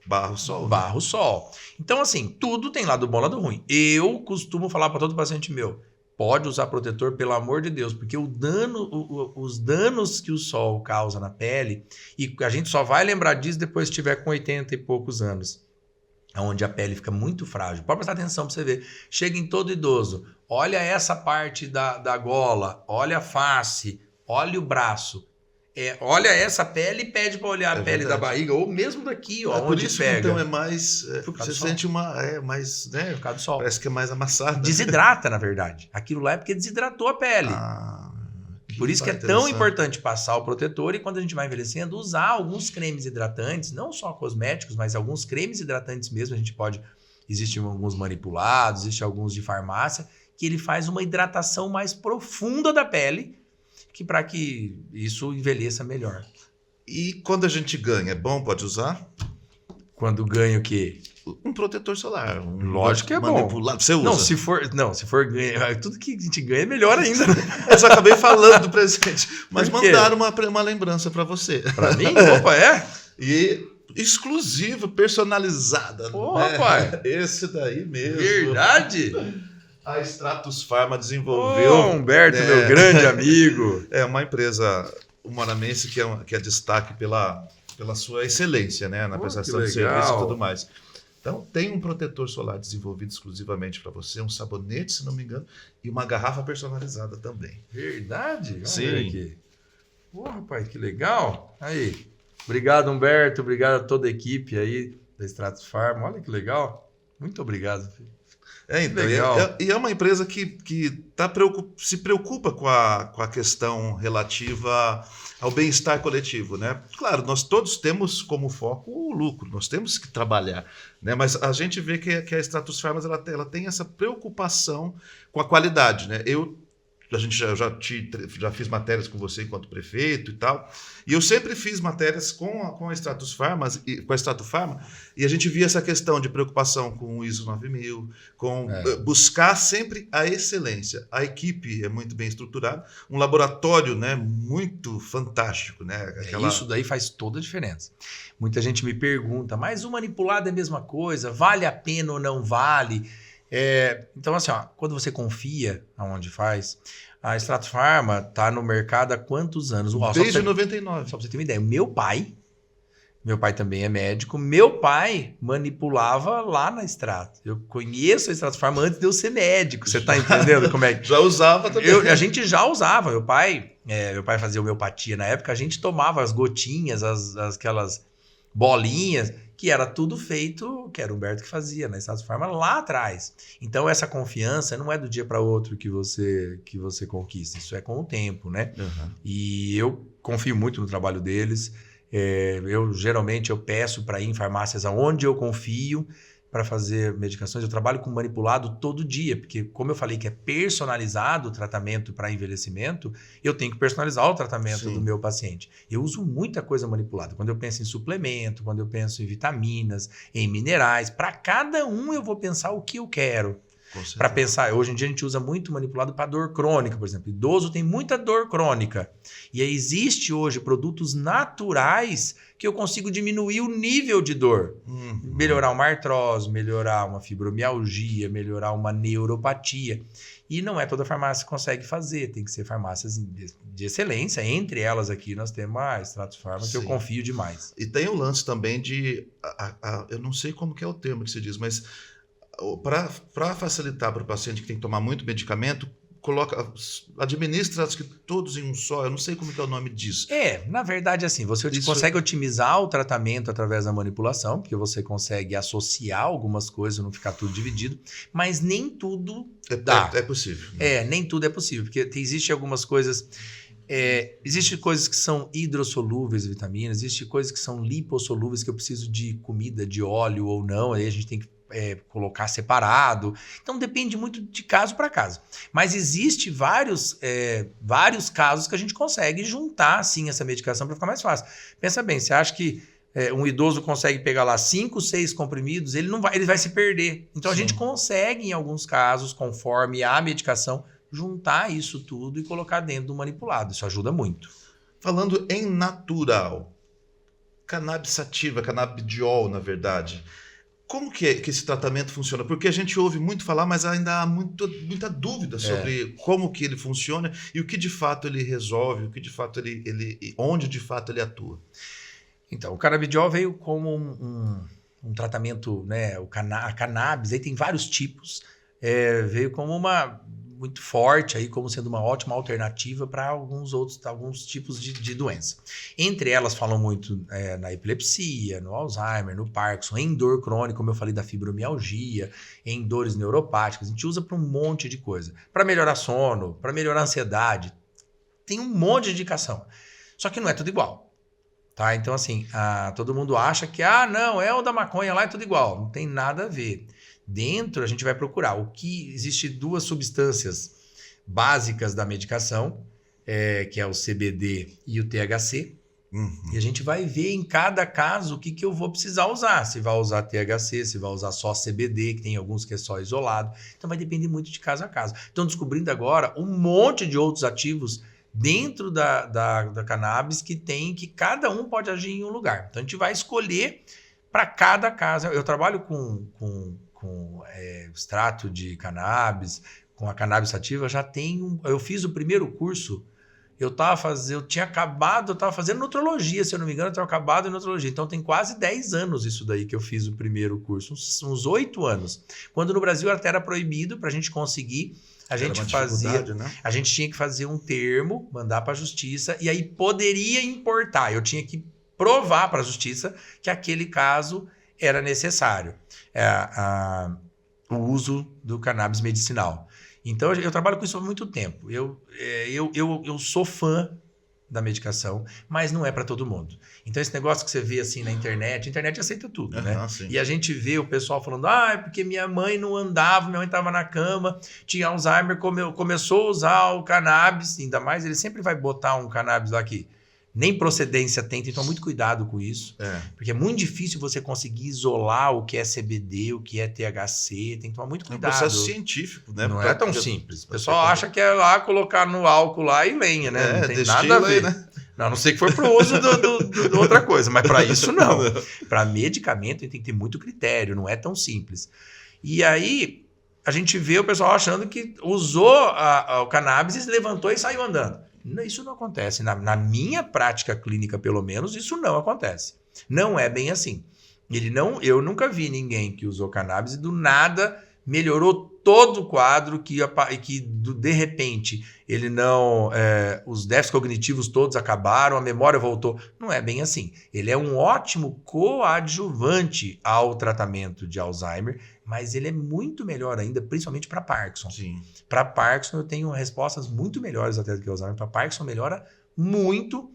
barra o sol. Barra o sol. Então, assim, tudo tem lado bom e lado ruim. Eu costumo falar para todo paciente meu, pode usar protetor, pelo amor de Deus, porque os danos que o sol causa na pele, e a gente só vai lembrar disso depois que estiver com 80 e poucos anos, onde a pele fica muito frágil. Pode prestar atenção para você ver. Chega em todo idoso, olha essa parte da gola, olha a face, olha o braço. Olha essa pele e pede para olhar a pele da barriga, ou mesmo daqui, ó, onde por isso, pega. Então é mais... você sente mais... né? Por causa do sol. Parece que é mais amassado. Desidrata, na verdade. Aquilo lá é porque desidratou a pele. Por isso que é tão importante passar o protetor e quando a gente vai envelhecendo, usar alguns cremes hidratantes, não só cosméticos, mas alguns cremes hidratantes mesmo. A gente pode... Existem alguns manipulados, existem alguns de farmácia, que ele faz uma hidratação mais profunda da pele, para que isso envelheça melhor. E quando a gente ganha, é bom? Pode usar? Quando ganha o quê? Um protetor solar. Lógico que é manipulado. Você usa? Não, se for ganhar, tudo que a gente ganha é melhor ainda. Eu só acabei falando do presente. Mas mandaram uma lembrança para você. Para mim? Opa, E exclusiva, personalizada. Opa! Esse daí mesmo. Verdade? A Stratus Pharma desenvolveu... Humberto, meu grande amigo. É uma empresa humanamense que é destaque pela sua excelência, né? Na prestação de serviço e tudo mais. Então, tem um protetor solar desenvolvido exclusivamente para você, um sabonete, se não me engano, e uma garrafa personalizada também. Verdade? Vamos Sim. ver aqui. Pô, rapaz, que legal. Aí, obrigado, Humberto, obrigado a toda a equipe aí da Stratos Pharma. Olha que legal. Muito obrigado, filho. Então, Legal. e é uma empresa que se preocupa com a questão relativa ao bem-estar coletivo, né? Claro, nós todos temos como foco o lucro, nós temos que trabalhar, né? Mas a gente vê que a Stratos Pharma ela tem essa preocupação com a qualidade, né? A gente já fiz matérias com você enquanto prefeito e tal, e eu sempre fiz matérias com a Stratos Pharma, com a Strato Pharma, e a gente via essa questão de preocupação com o ISO 9000, com buscar sempre a excelência. A equipe é muito bem estruturada, um laboratório, né, muito fantástico, né? Isso daí faz toda a diferença. Muita gente me pergunta, mas o manipulado é a mesma coisa? Vale a pena ou não vale? Então, assim, ó, quando você confia aonde faz, a Stratos Pharma está no mercado há quantos anos? Desde 99. Só para você ter uma ideia. Meu pai também é médico, meu pai manipulava lá na Stratos. Eu conheço a Stratos Pharma antes de eu ser médico, você está entendendo como é que... Já usava também. A gente já usava, meu pai fazia homeopatia na época, a gente tomava as gotinhas, aquelas bolinhas, que era tudo feito, que era o Humberto que fazia na Stratos Pharma lá atrás. Então, essa confiança não é do dia para outro que você conquista, isso é com o tempo, né? Uhum. E eu confio muito no trabalho deles. Geralmente eu peço para ir em farmácias aonde eu confio para fazer medicações. Eu trabalho com manipulado todo dia, porque como eu falei que é personalizado o tratamento para envelhecimento, eu tenho que personalizar o tratamento do meu paciente. Eu uso muita coisa manipulada. Quando eu penso em suplemento, quando eu penso em vitaminas, em minerais, para cada um eu vou pensar o que eu quero. Para pensar, hoje em dia a gente usa muito manipulado para dor crônica, por exemplo. Idoso tem muita dor crônica. E aí existe hoje produtos naturais que eu consigo diminuir o nível de dor. Melhorar uma artrose, melhorar uma fibromialgia, melhorar uma neuropatia. E não é toda farmácia que consegue fazer, tem que ser farmácias de excelência. Entre elas aqui nós temos a Stratos Pharma, que eu confio demais. E tem o lance também de, eu não sei como que é o termo que se diz, mas para facilitar para o paciente que tem que tomar muito medicamento, administra acho que todos em um só, eu não sei como que é o nome disso. Na verdade, assim, você consegue otimizar o tratamento através da manipulação, porque você consegue associar algumas coisas, não ficar tudo dividido, mas nem tudo dá. É possível. Né? Nem tudo é possível, porque existem algumas coisas... Existem coisas que são hidrossolúveis, vitaminas, existem coisas que são lipossolúveis, que eu preciso de comida, de óleo ou não, aí a gente tem que colocar separado. Então depende muito de caso para caso. Mas existe vários casos que a gente consegue juntar assim essa medicação para ficar mais fácil. Pensa bem, você acha que um idoso consegue pegar lá 5, 6 comprimidos, ele vai se perder. Então a gente consegue, em alguns casos, conforme a medicação, juntar isso tudo e colocar dentro do manipulado. Isso ajuda muito. Falando em natural, cannabis sativa, canabidiol, na verdade, como que esse tratamento funciona? Porque a gente ouve muito falar, mas ainda há muita dúvida sobre como que ele funciona e o que de fato ele resolve, o que de fato onde de fato ele atua. Então, o canabidiol veio como um tratamento, né? A cannabis, aí tem vários tipos, veio como muito forte aí, como sendo uma ótima alternativa para alguns tipos de doença. Entre elas falam muito na epilepsia, no Alzheimer, no Parkinson, em dor crônica, como eu falei da fibromialgia, em dores neuropáticas. A gente usa para um monte de coisa. Para melhorar sono, para melhorar a ansiedade. Tem um monte de indicação. Só que não é tudo igual. Tá? Então, assim, todo mundo acha que, não, é o da maconha lá, é tudo igual. Não tem nada a ver. Dentro, a gente vai procurar existe 2 substâncias básicas da medicação, que é o CBD e o THC. E a gente vai ver em cada caso o que eu vou precisar usar. Se vai usar THC, se vai usar só CBD, que tem alguns que é só isolado. Então vai depender muito de caso a caso. Estão descobrindo agora um monte de outros ativos dentro da cannabis que cada um pode agir em um lugar. Então a gente vai escolher para cada caso. Eu trabalho com extrato de cannabis, com a cannabis sativa, eu fiz o primeiro curso eu tava fazendo nutrologia, se eu não me engano, eu tava acabado em nutrologia. Então tem quase 10 anos isso daí que eu fiz o primeiro curso, uns 8 anos. Quando no Brasil até era proibido para a gente conseguir, a gente tinha que fazer um termo, mandar para a justiça e aí poderia importar. Eu tinha que provar para a justiça que aquele caso era necessário, o uso do cannabis medicinal. Então, eu trabalho com isso há muito tempo. Eu sou fã da medicação, mas não é para todo mundo. Então, esse negócio que você vê assim na internet, a internet aceita tudo, né? Sim. E a gente vê o pessoal falando, é porque minha mãe não andava, minha mãe estava na cama, tinha Alzheimer, começou a usar o cannabis, ainda mais, ele sempre vai botar um cannabis lá que nem procedência tem, então muito cuidado com isso. Porque é muito difícil você conseguir isolar o que é CBD, o que é THC, tem que tomar muito cuidado. É um processo científico, né? Não é tão simples. O pessoal acha que é lá colocar no álcool lá e lenha, né? Não tem nada a ver. Aí, né? Não sei que for para o uso de outra coisa, mas para isso não. Para medicamento tem que ter muito critério, não é tão simples. E aí a gente vê o pessoal achando que usou o cannabis e levantou e saiu andando. Isso não acontece. Na minha prática clínica, pelo menos, isso não acontece. Não é bem assim. Eu nunca vi ninguém que usou cannabis e do nada melhorou todo o quadro que de repente ele não... os déficits cognitivos todos acabaram, a memória voltou. Não é bem assim. Ele é um ótimo coadjuvante ao tratamento de Alzheimer, mas ele é muito melhor ainda, principalmente para Parkinson. Para Parkinson eu tenho respostas muito melhores até do que o Alzheimer. Para Parkinson melhora muito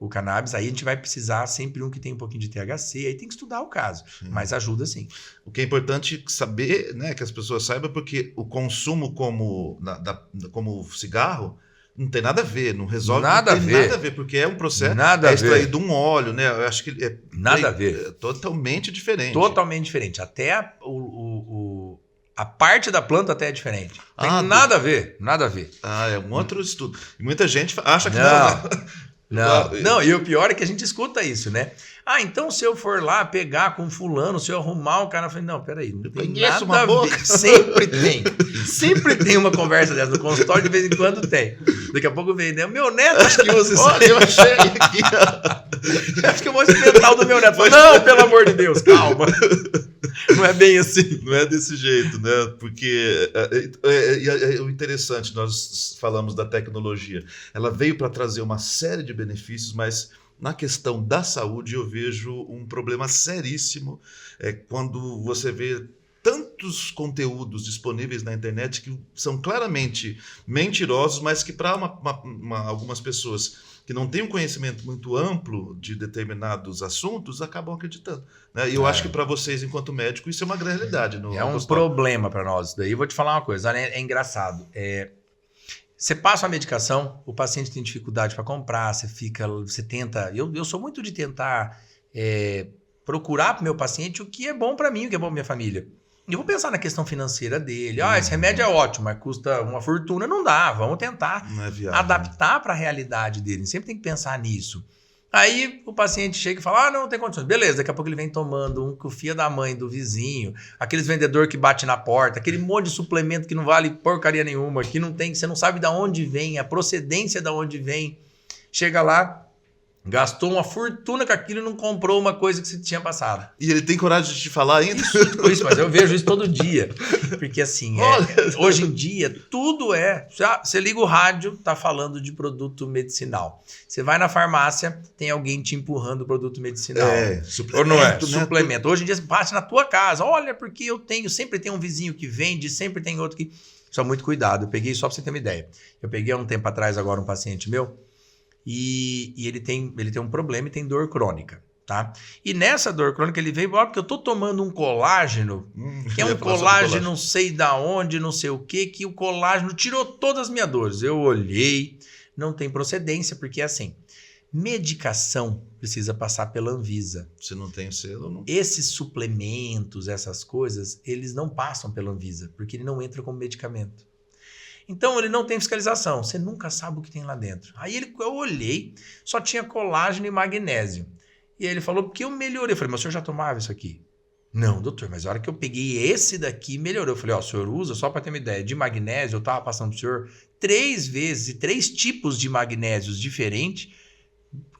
o cannabis. Aí a gente vai precisar sempre um que tem um pouquinho de THC, aí tem que estudar o caso, mas ajuda sim. O que é importante saber, né, que as pessoas saibam, porque o consumo como cigarro não tem nada a ver, não resolve nada a ver, porque é um processo extraído de um óleo, né? Eu acho que nada a ver. Totalmente diferente. Totalmente diferente. Até a parte da planta até é diferente. Tem nada a ver, nada a ver. É um outro estudo. E muita gente acha que não, e o pior é que a gente escuta isso, né? Então se eu for lá pegar com fulano, se eu arrumar o cara, eu falei, não, peraí, não tem nada a ver. Sempre tem uma conversa dessa no consultório, de vez em quando tem. Daqui a pouco vem, né? O meu neto acho que usa isso. Olha, eu achei aqui. Acho que eu vou experimentar o do meu neto. Não, pelo amor de Deus, calma. Não é bem assim. Não é desse jeito, né? Porque o interessante, nós falamos da tecnologia. Ela veio para trazer uma série de benefícios, mas na questão da saúde eu vejo um problema seríssimo quando você vê tantos conteúdos disponíveis na internet que são claramente mentirosos, mas que para algumas pessoas que não têm um conhecimento muito amplo de determinados assuntos, acabam acreditando. Né? E eu acho que para vocês, enquanto médico, isso é uma grande realidade. É um problema para nós. Daí eu vou te falar uma coisa, é engraçado. Você passa a medicação, o paciente tem dificuldade para comprar, você tenta... Eu sou muito de tentar procurar para o meu paciente o que é bom para mim, o que é bom para minha família. Eu vou pensar na questão financeira dele. Esse remédio é ótimo, mas custa uma fortuna. Não dá, vamos tentar adaptar para a realidade dele. Sempre tem que pensar nisso. Aí o paciente chega e fala, não tem condições. Beleza, daqui a pouco ele vem tomando um que o fia da mãe, do vizinho, aqueles vendedor que bate na porta, aquele monte de suplemento que não vale porcaria nenhuma, que não tem, você não sabe de onde vem, a procedência de onde vem. Chega lá, gastou uma fortuna com aquilo e não comprou uma coisa que você tinha passado. E ele tem coragem de te falar ainda? Isso, mas eu vejo isso todo dia. Porque assim, hoje em dia, tudo você liga o rádio, tá falando de produto medicinal. Você vai na farmácia, tem alguém te empurrando o produto medicinal. Suplemento. Ou não é? Suplemento. Hoje em dia, passe na tua casa. Olha, porque sempre tem um vizinho que vende, sempre tem outro que... Só muito cuidado. Eu peguei só pra você ter uma ideia. Eu peguei há um tempo atrás agora um paciente meu, e ele tem um problema e tem dor crônica, tá? E nessa dor crônica ele veio, porque eu tô tomando um colágeno, que é um colágeno não sei da onde, não sei o que o colágeno tirou todas as minhas dores. Eu olhei, não tem procedência, porque assim, medicação precisa passar pela Anvisa. Se não tem selo, não. Esses suplementos, essas coisas, eles não passam pela Anvisa, porque ele não entra como medicamento. Então, ele não tem fiscalização. Você nunca sabe o que tem lá dentro. Aí eu olhei, só tinha colágeno e magnésio. E aí ele falou, porque eu melhorei. Eu falei, mas o senhor já tomava isso aqui? Não, doutor, mas a hora que eu peguei esse daqui, melhorou. Eu falei, ó, o senhor usa, só para ter uma ideia, de magnésio, eu tava passando pro senhor 3 vezes e 3 tipos de magnésios diferentes,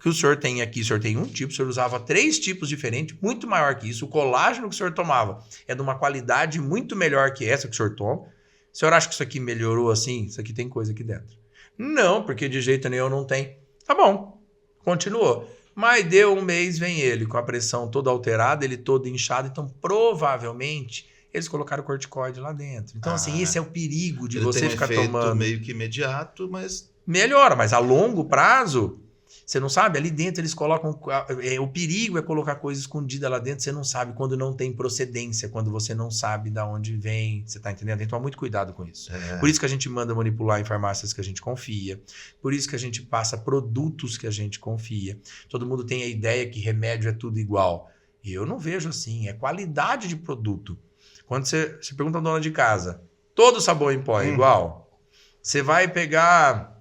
que o senhor tem aqui, o senhor tem um tipo, o senhor usava 3 tipos diferentes, muito maior que isso. O colágeno que o senhor tomava é de uma qualidade muito melhor que essa que o senhor toma. O senhor acha que isso aqui melhorou assim? Isso aqui tem coisa aqui dentro. Não, porque de jeito nenhum não tem. Tá bom, continuou. Mas deu um mês, vem ele com a pressão toda alterada, ele todo inchado, então provavelmente eles colocaram corticoide lá dentro. Então assim, esse é o perigo de você ficar tomando. Meio que imediato, mas... Melhora, mas a longo prazo... Você não sabe? Ali dentro eles colocam... o perigo é colocar coisa escondida lá dentro. Você não sabe quando não tem procedência, quando você não sabe de onde vem. Você está entendendo? Tem que tomar muito cuidado com isso. Por isso que a gente manda manipular em farmácias que a gente confia. Por isso que a gente passa produtos que a gente confia. Todo mundo tem a ideia que remédio é tudo igual. E eu não vejo assim. É qualidade de produto. Quando você pergunta à dona de casa, todo sabão em pó é igual? Você vai pegar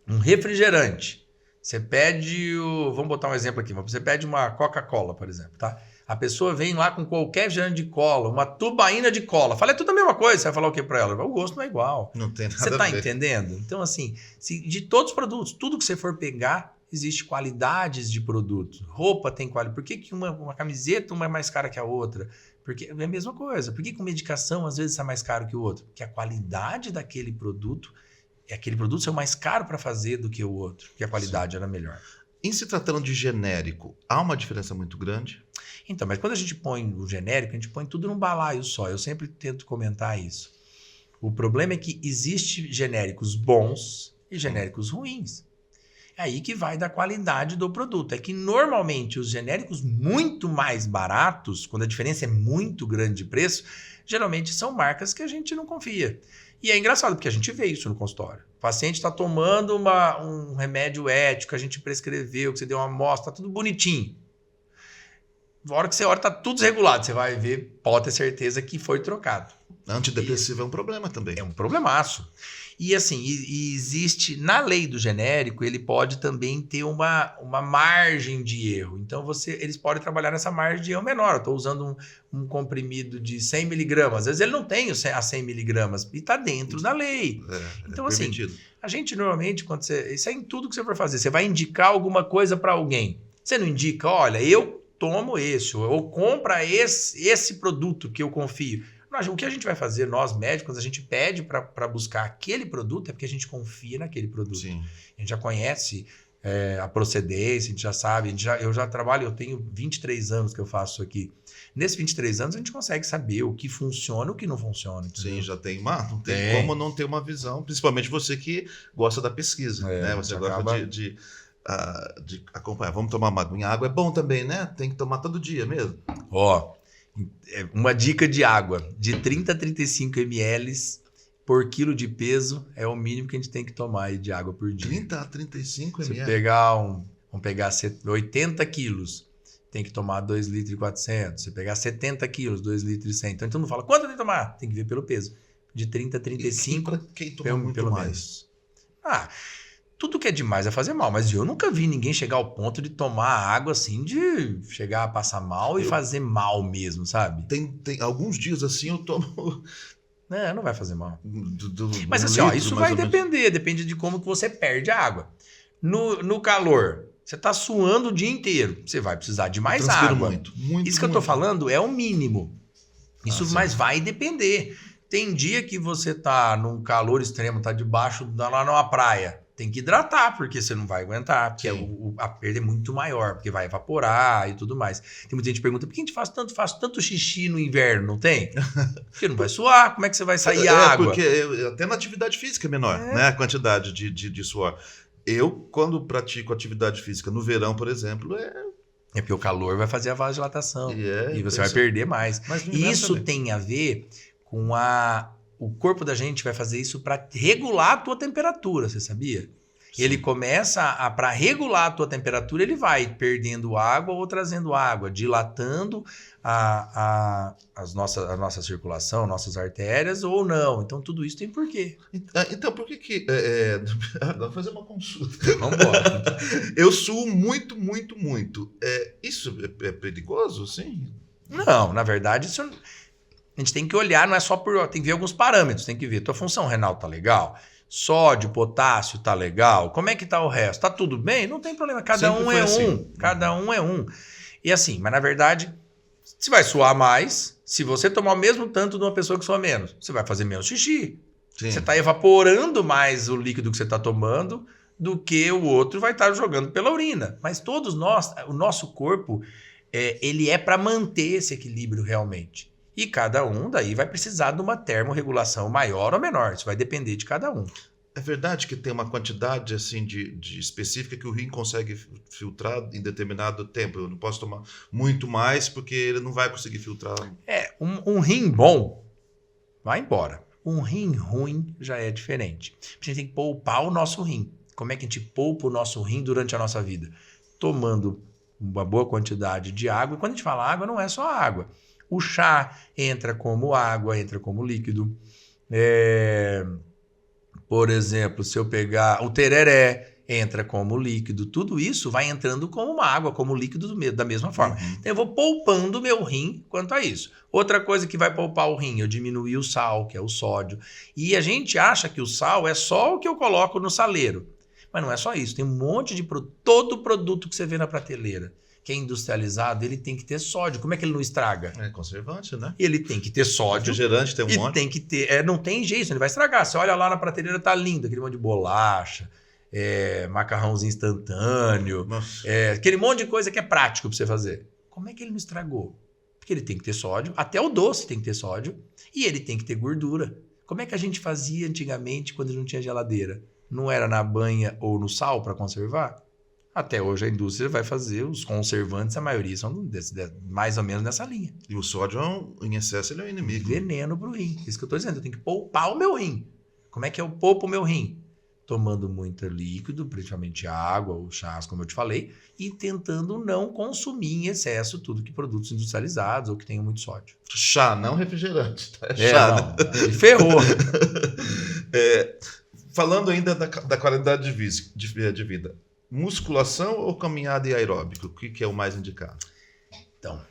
um refrigerante. Você pede vamos botar um exemplo aqui. Você pede uma Coca-Cola, por exemplo, tá? A pessoa vem lá com qualquer refrigerante de cola, uma tubaína de cola. Fala, é tudo a mesma coisa. Você vai falar o que para ela? O gosto não é igual. Não tem nada Você tá a ver. entendendo? Então, assim, de todos os produtos, tudo que você for pegar, existe qualidades de produto. Roupa tem qualidade. Por que uma camiseta uma é mais cara que a outra? Porque é a mesma coisa. Por que com medicação às vezes é mais caro que o outro? Porque a qualidade daquele produto é mais caro para fazer do que o outro, porque a qualidade era melhor. Em se tratando de genérico, há uma diferença muito grande? Então, mas quando a gente põe o genérico, a gente põe tudo num balaio só. Eu sempre tento comentar isso. O problema é que existem genéricos bons e genéricos ruins. É aí que vai da qualidade do produto. É que normalmente os genéricos muito mais baratos, quando a diferença é muito grande de preço, geralmente são marcas que a gente não confia. E é engraçado, porque a gente vê isso no consultório. O paciente está tomando um remédio ético, que a gente prescreveu, que você deu uma amostra, tá tudo bonitinho. Na hora que você olha, tá tudo desregulado. Você vai ver, pode ter certeza que foi trocado. Antidepressivo é um problema também. É um problemaço. E assim, existe, na lei do genérico, ele pode também ter uma margem de erro. Então, eles podem trabalhar nessa margem de erro menor. Eu estou usando um comprimido de 100 miligramas. Às vezes ele não tem a 100 miligramas e está dentro da lei. Então, assim, a gente normalmente, isso é em tudo que você for fazer. Você vai indicar alguma coisa para alguém. Você não indica, olha, eu tomo esse, ou compra esse produto que eu confio. O que a gente vai fazer, nós médicos, a gente pede para buscar aquele produto é porque a gente confia naquele produto. Sim. A gente já conhece a procedência, a gente já sabe. Eu já trabalho, eu tenho 23 anos que eu faço isso aqui. Nesses 23 anos a gente consegue saber o que funciona e o que não funciona. Entendeu? Sim, já tem não tem como não ter uma visão, principalmente você que gosta da pesquisa. Né? Você gosta de acompanhar. Vamos tomar uma aguinha. Água é bom também, né? Tem que tomar todo dia mesmo. Uma dica de água, de 30 a 35 ml por quilo de peso é o mínimo que a gente tem que tomar aí de água por dia. 30 a 35 ml? Se vamos pegar 80 quilos, tem que tomar 2,4 litros. Se pegar 70 quilos, 2,1 litros. Então todo mundo fala, quanto tem que tomar? Tem que ver pelo peso. De 30 a 35, quem toma muito pelo mais? Menos. Tudo que é demais é fazer mal, mas eu nunca vi ninguém chegar ao ponto de tomar água assim, de chegar a passar mal e fazer mal mesmo, sabe? Tem alguns dias assim eu tomo... Não vai fazer mal. Mas assim, isso vai depende de como que você perde a água. No calor, você está suando o dia inteiro, você vai precisar de mais água. Muito, isso que eu estou falando é o mínimo. Mas vai depender. Tem dia que você está num calor extremo, está debaixo, lá numa praia. Tem que hidratar, porque você não vai aguentar, porque a perda é muito maior, porque vai evaporar e tudo mais. Tem muita gente que pergunta, por que a gente faz tanto xixi no inverno, não tem? Porque não vai suar, como é que você vai sair a água? Porque até na atividade física é menor, né? A quantidade de suor. Eu, quando pratico atividade física no verão, por exemplo, É porque o calor vai fazer a vasodilatação e você vai isso. Perder mais. Mas Isso tem a ver com o corpo da gente vai fazer isso para regular a tua temperatura, você sabia? Sim. Ele começa para regular a tua temperatura, ele vai perdendo água ou trazendo água, dilatando a nossa circulação, nossas artérias ou não. Então, tudo isso tem porquê. Então, por que... Vamos fazer uma consulta. Vamos embora. Eu suo muito, muito, muito. Isso é perigoso, sim? Não, na verdade, isso a gente tem que olhar, não é só por... Tem que ver alguns parâmetros, tem que ver. Tua função renal tá legal? Sódio, potássio tá legal? Como é que tá o resto? Tá tudo bem? Não tem problema, cada Sempre um foi é assim. um. Cada um é um. E assim, mas na verdade, se vai suar mais, se você tomar o mesmo tanto de uma pessoa que sua menos, você vai fazer menos xixi. Sim. Você está evaporando mais o líquido que você está tomando do que o outro vai estar jogando pela urina. Mas todos nós, o nosso corpo, ele é para manter esse equilíbrio realmente. E cada um daí vai precisar de uma termorregulação maior ou menor. Isso vai depender de cada um. É verdade que tem uma quantidade assim de específica que o rim consegue filtrar em determinado tempo. Eu não posso tomar muito mais porque ele não vai conseguir filtrar. Um rim bom vai embora. Um rim ruim já é diferente. A gente tem que poupar o nosso rim. Como é que a gente poupa o nosso rim durante a nossa vida? Tomando uma boa quantidade de água. E quando a gente fala água, não é só água. O chá entra como água, entra como líquido. Por exemplo, se eu pegar o tereré, entra como líquido. Tudo isso vai entrando como uma água, como líquido da mesma forma. Então eu vou poupando o meu rim quanto a isso. Outra coisa que vai poupar o rim, eu diminuir o sal, que é o sódio. E a gente acha que o sal é só o que eu coloco no saleiro. Mas não é só isso. Tem um monte de produto. Todo produto que você vê na prateleira, que é industrializado, ele tem que ter sódio. Como é que ele não estraga? É conservante, né? Ele tem que ter sódio. Refrigerante tem um monte. Tem que ter. Não tem jeito, ele vai estragar. Você olha lá na prateleira, tá lindo, aquele monte de bolacha, macarrãozinho instantâneo, aquele monte de coisa que é prático para você fazer. Como é que ele não estragou? Porque ele tem que ter sódio, até o doce tem que ter sódio, e ele tem que ter gordura. Como é que a gente fazia antigamente quando não tinha geladeira? Não era na banha ou no sal para conservar? Até hoje a indústria vai fazer os conservantes, a maioria são mais ou menos nessa linha. E o sódio, em excesso, ele é um inimigo. Veneno pro rim. Isso que eu tô dizendo, eu tenho que poupar o meu rim. Como é que eu poupo o meu rim? Tomando muito líquido, principalmente água ou chás, como eu te falei, e tentando não consumir em excesso tudo que produtos industrializados ou que tenham muito sódio. Chá, não refrigerante. Tá? Chá, não, né? Ferrou. Falando ainda da qualidade de vida, musculação ou caminhada e aeróbico? O que é o mais indicado? Então,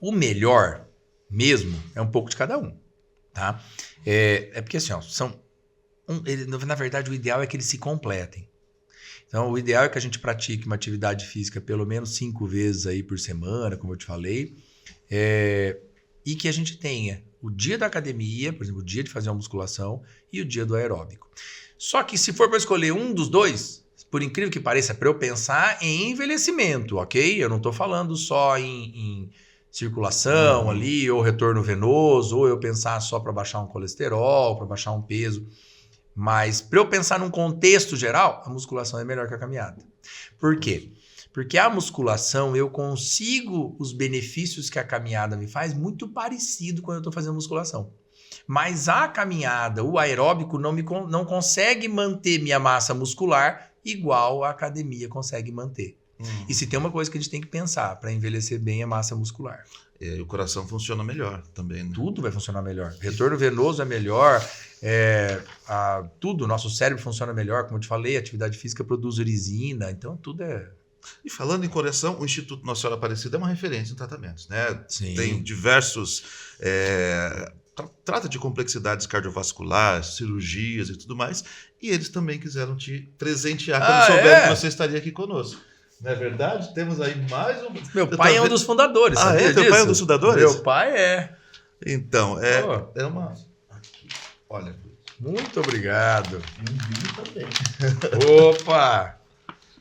o melhor mesmo é um pouco de cada um, tá? Porque assim, ó, na verdade, o ideal é que eles se completem. Então, o ideal é que a gente pratique uma atividade física pelo menos 5 vezes aí por semana, como eu te falei, e que a gente tenha o dia da academia, por exemplo, o dia de fazer uma musculação e o dia do aeróbico. Só que se for para escolher um dos dois, por incrível que pareça, para eu pensar em envelhecimento, ok? Eu não estou falando só em circulação ali, ou retorno venoso, ou eu pensar só para baixar um colesterol, para baixar um peso. Mas para eu pensar num contexto geral, a musculação é melhor que a caminhada. Por quê? Porque a musculação, eu consigo os benefícios que a caminhada me faz muito parecido quando eu estou fazendo musculação. Mas a caminhada, o aeróbico, não consegue manter minha massa muscular igual a academia consegue manter. E se tem uma coisa que a gente tem que pensar para envelhecer bem a massa muscular. O coração funciona melhor também, né? Tudo vai funcionar melhor. Retorno venoso é melhor, tudo, nosso cérebro funciona melhor. Como eu te falei, a atividade física produz urisina, então tudo é... E falando em coração, o Instituto Nossa Senhora Aparecida é uma referência em tratamentos, né? Sim. Tem diversos... trata de complexidades cardiovasculares, cirurgias e tudo mais, e eles também quiseram te presentear quando souberam que você estaria aqui conosco. Não é verdade? Temos aí mais um... Meu pai é um dos fundadores. Teu pai é um dos fundadores? Meu pai é. Então, é uma... Aqui, olha. Muito obrigado. E um vinho também. Opa!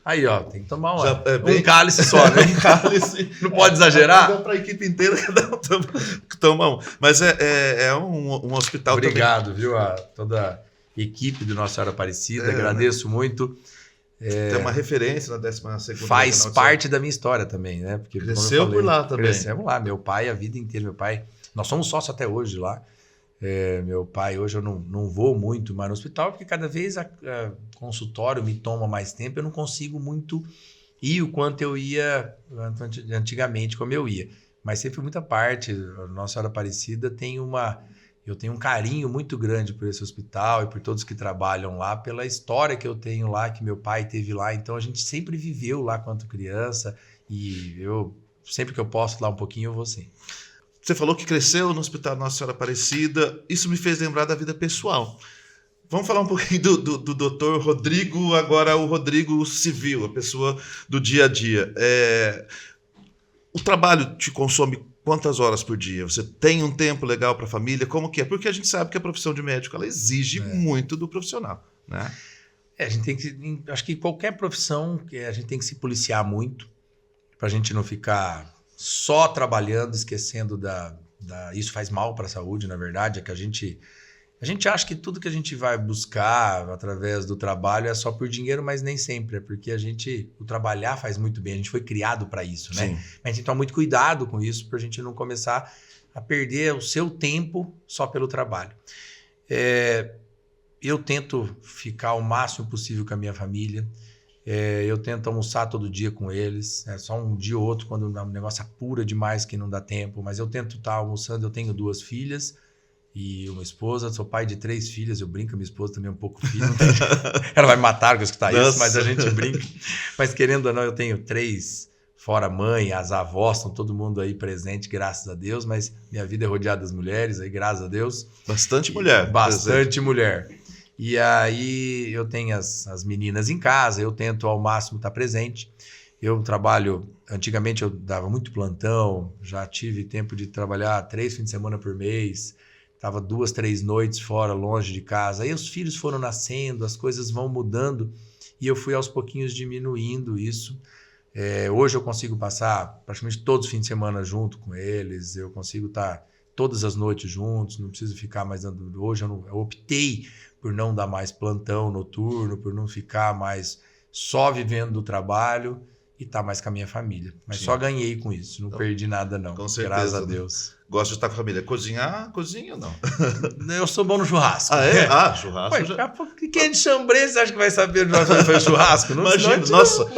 Aí, ó, tem que tomar um cálice só, né? Um cálice. Não pode exagerar? Dá para a equipe inteira cada um toma um. Mas é um hospital Obrigado, também. Viu? A toda a equipe do Nossa Senhora Aparecida. Agradeço muito. Tem uma referência na 12ª. Faz parte da minha história também, né? Porque, cresceu por lá também. Crescemos lá. Meu pai, a vida inteira. Nós somos sócios até hoje lá. Meu pai, hoje eu não vou muito mais no hospital, porque cada vez o consultório me toma mais tempo, eu não consigo muito ir o quanto eu ia antigamente, como eu ia. Mas sempre muita parte, a Nossa Senhora Aparecida eu tenho um carinho muito grande por esse hospital e por todos que trabalham lá, pela história que eu tenho lá, que meu pai teve lá. Então a gente sempre viveu lá quando criança e eu sempre que eu posso lá um pouquinho eu vou sim. Você falou que cresceu no Hospital Nossa Senhora Aparecida. Isso me fez lembrar da vida pessoal. Vamos falar um pouquinho do doutor Rodrigo, agora o Rodrigo civil, a pessoa do dia a dia. O trabalho te consome quantas horas por dia? Você tem um tempo legal para a família? Como que é? Porque a gente sabe que a profissão de médico ela exige muito do profissional, né? A gente tem que... Acho que qualquer profissão, a gente tem que se policiar muito para a gente não ficar só trabalhando, esquecendo isso faz mal para a saúde, na verdade, é que a gente acha que tudo que a gente vai buscar através do trabalho é só por dinheiro, mas nem sempre, é porque o trabalhar faz muito bem, a gente foi criado para isso, né? Mas a gente tem que tomar muito cuidado com isso para a gente não começar a perder o seu tempo só pelo trabalho. Eu tento ficar o máximo possível com a minha família, eu tento almoçar todo dia com eles, só um dia ou outro quando o negócio apura demais que não dá tempo, mas eu tento estar almoçando. Eu tenho 2 filhas e uma esposa, sou pai de 3 filhas, eu brinco, minha esposa também é um pouco filha, ela vai me matar com escutar isso, mas a gente brinca. Mas querendo ou não, eu tenho 3, fora a mãe, as avós, estão todo mundo aí presente, graças a Deus, mas minha vida é rodeada das mulheres, aí graças a Deus. Bastante mulher. Bastante mulher. E aí eu tenho as meninas em casa, eu tento ao máximo estar presente. Eu trabalho, antigamente eu dava muito plantão, já tive tempo de trabalhar 3 fins de semana por mês, estava 2, 3 noites fora, longe de casa. Aí os filhos foram nascendo, as coisas vão mudando e eu fui aos pouquinhos diminuindo isso. Hoje eu consigo passar praticamente todos os fins de semana junto com eles, eu consigo estar todas as noites juntos, não preciso ficar mais dando... Hoje eu optei por não dar mais plantão noturno, por não ficar mais só vivendo do trabalho e estar mais com a minha família. Mas só ganhei com isso, não perdi nada não, com certeza, graças a Deus. Gosto de estar com a família. Cozinhar, cozinha ou não? Eu sou bom no churrasco. Ah, é? Churrasco. Quem é de Xambrê, você acha que vai saber onde nós vamos fazer churrasco? Não, imagina, nossa,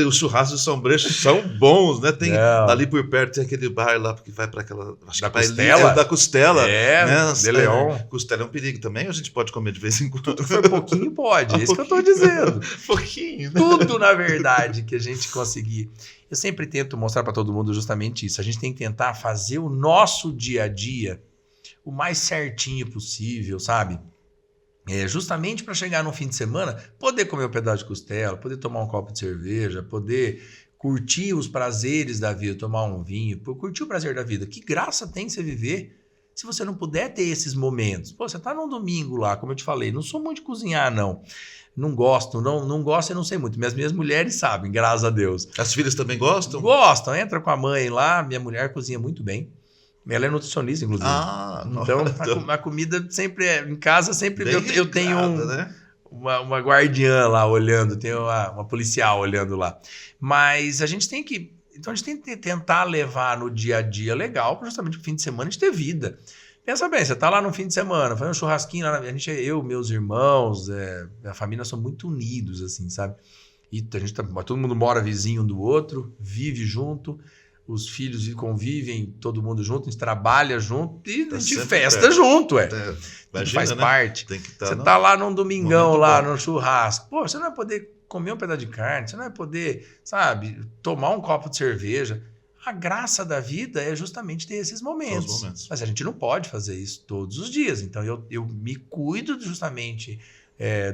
os churrascos de São Brecho são bons, né? Tem, ali por perto tem aquele bar lá que vai para aquela... Acho da que Costela? Da Costela. Né? De Leão. Costela é um perigo também, a gente pode comer de vez em quando. Tudo foi pouquinho, pode. É isso que eu estou dizendo. Pouquinho, né? Tudo, na verdade, que a gente conseguir. Eu sempre tento mostrar para todo mundo justamente isso. A gente tem que tentar fazer o nosso dia a dia o mais certinho possível, sabe? Justamente para chegar no fim de semana, poder comer um pedaço de costela, poder tomar um copo de cerveja, poder curtir os prazeres da vida, tomar um vinho, curtir o prazer da vida. Que graça tem você viver se você não puder ter esses momentos? Pô, você tá num domingo lá, como eu te falei, não sou muito de cozinhar, não. Não gosto, não gosto e não sei muito. Minhas mulheres sabem, graças a Deus. As filhas também gostam? Gostam, entra com a mãe lá, minha mulher cozinha muito bem. Ela é nutricionista, inclusive. Então, a comida sempre em casa, sempre eu tenho né? uma guardiã lá olhando, tenho uma policial olhando lá. Mas a gente tem que... Então, a gente tem que tentar levar no dia a dia legal, justamente no fim de semana a gente ter vida. Pensa bem, você tá lá no fim de semana, faz um churrasquinho lá, eu, meus irmãos, a família são muito unidos, assim, sabe? E a gente todo mundo mora vizinho um do outro, vive junto, os filhos convivem, todo mundo junto, a gente trabalha junto e a gente festa junto, Imagina, faz parte. Tem que você tá lá num domingão, lá no churrasco, pô, você não vai poder comer um pedaço de carne, você não vai poder, sabe, tomar um copo de cerveja. A graça da vida é justamente ter esses momentos. Mas a gente não pode fazer isso todos os dias. Então, eu me cuido justamente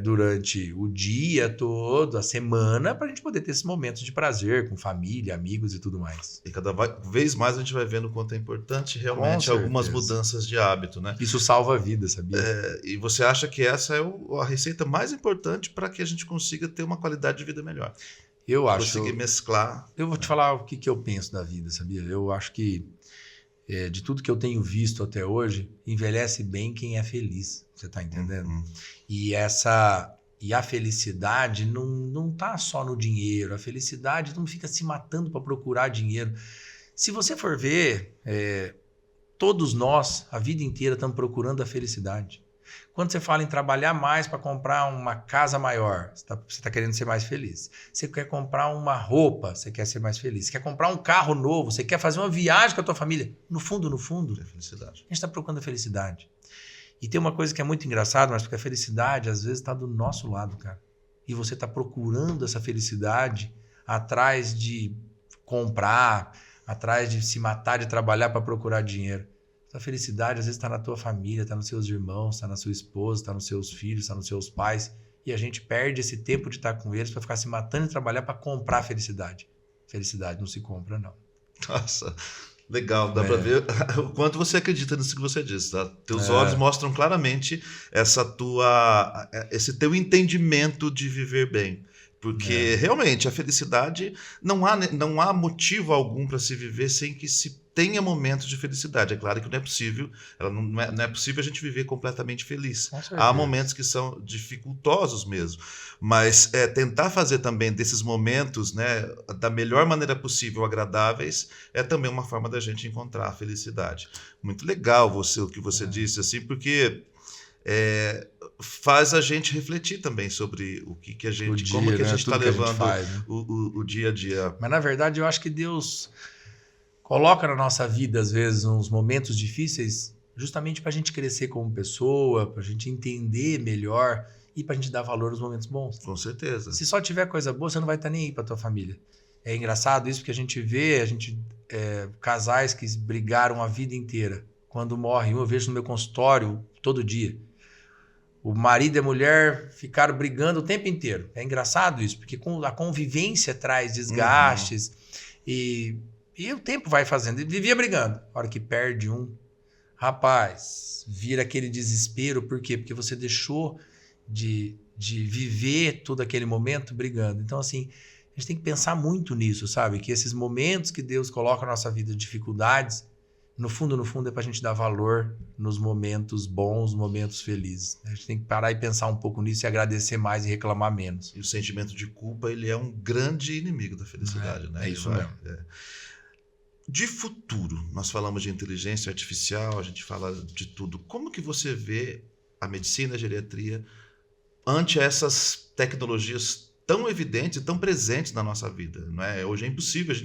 durante o dia todo, a semana, para a gente poder ter esses momentos de prazer com família, amigos e tudo mais. E cada vez mais a gente vai vendo o quanto é importante realmente algumas mudanças de hábito, né? Isso salva a vida, sabia? E você acha que essa é a receita mais importante para que a gente consiga ter uma qualidade de vida melhor? Eu acho. Conseguir mesclar. Eu vou te falar o que eu penso da vida, sabia? Eu acho que de tudo que eu tenho visto até hoje, envelhece bem quem é feliz. Você está entendendo? E a felicidade não tá só no dinheiro. A felicidade não fica se matando para procurar dinheiro. Se você for ver, todos nós, a vida inteira, estamos procurando a felicidade. Quando você fala em trabalhar mais para comprar uma casa maior, você está querendo ser mais feliz. Você quer comprar uma roupa, você quer ser mais feliz. Você quer comprar um carro novo, você quer fazer uma viagem com a tua família. No fundo, é felicidade. A gente está procurando a felicidade. E tem uma coisa que é muito engraçada, mas porque a felicidade às vezes está do nosso lado, cara. E você está procurando essa felicidade atrás de comprar, atrás de se matar, de trabalhar para procurar dinheiro. A felicidade às vezes está na tua família, está nos seus irmãos, está na sua esposa, está nos seus filhos, está nos seus pais. E a gente perde esse tempo de estar com eles para ficar se matando e trabalhar para comprar a felicidade. Felicidade não se compra, não. Nossa, legal. Dá para ver o quanto você acredita nisso que você disse. Tá? Teus olhos mostram claramente esse teu entendimento de viver bem. Porque realmente a felicidade não há motivo algum para se viver sem que se tenha momentos de felicidade. É claro que não é possível, não é possível a gente viver completamente feliz. Há momentos que são dificultosos mesmo. Mas tentar fazer também desses momentos, né, da melhor maneira possível, agradáveis, é também uma forma da gente encontrar a felicidade. Muito legal o que você disse, assim, porque faz a gente refletir também sobre o que a gente, como que a gente está levando o dia a dia. Mas na verdade eu acho que Deus coloca na nossa vida às vezes uns momentos difíceis justamente para a gente crescer como pessoa, para a gente entender melhor e para a gente dar valor aos momentos bons. Com certeza. Se só tiver coisa boa, você não vai estar nem aí para tua família. É engraçado isso porque a gente vê casais que brigaram a vida inteira. Quando morre, eu vejo no meu consultório todo dia. O marido e a mulher ficaram brigando o tempo inteiro. É engraçado isso, porque a convivência traz desgastes e o tempo vai fazendo. E vivia brigando. A hora que perde rapaz, vira aquele desespero. Por quê? Porque você deixou de viver todo aquele momento brigando. Então, assim, a gente tem que pensar muito nisso, sabe? Que esses momentos que Deus coloca na nossa vida, dificuldades, no fundo, é para a gente dar valor nos momentos bons, momentos felizes. A gente tem que parar e pensar um pouco nisso e agradecer mais e reclamar menos. E o sentimento de culpa, ele é um grande inimigo da felicidade, né? É isso mesmo. De futuro, nós falamos de inteligência artificial, a gente fala de tudo. Como que você vê a medicina, a geriatria, ante essas tecnologias tão evidentes e tão presentes na nossa vida? Não é? Hoje é impossível,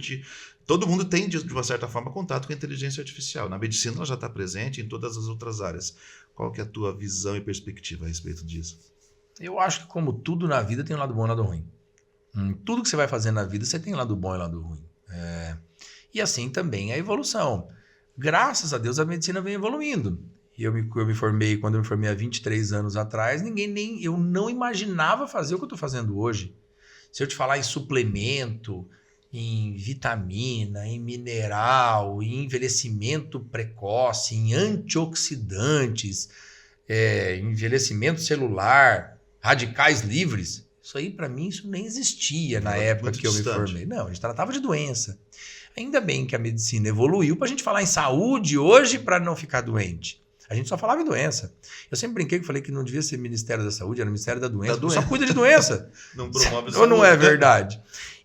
todo mundo tem, de uma certa forma, contato com a inteligência artificial. Na medicina ela já está presente em todas as outras áreas. Qual que é a tua visão e perspectiva a respeito disso? Eu acho que como tudo na vida tem um lado bom e um lado ruim. Tudo que você vai fazer na vida você tem lado bom e lado ruim. E assim também a evolução. Graças a Deus a medicina vem evoluindo. Eu me formei, quando eu me formei há 23 anos atrás, eu não imaginava fazer o que eu estou fazendo hoje. Se eu te falar em suplemento, em vitamina, em mineral, em envelhecimento precoce, em antioxidantes, envelhecimento celular, radicais livres, isso aí para mim isso nem existia na época que eu me formei. Não, a gente tratava de doença. Ainda bem que a medicina evoluiu para a gente falar em saúde hoje para não ficar doente. A gente só falava em doença. Eu sempre brinquei que falei que não devia ser Ministério da Saúde, era Ministério da Doença. Só cuida de doença. Não promove saúde. Ou não é verdade?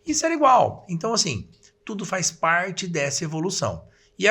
Isso era igual. Então, assim, tudo faz parte dessa evolução. E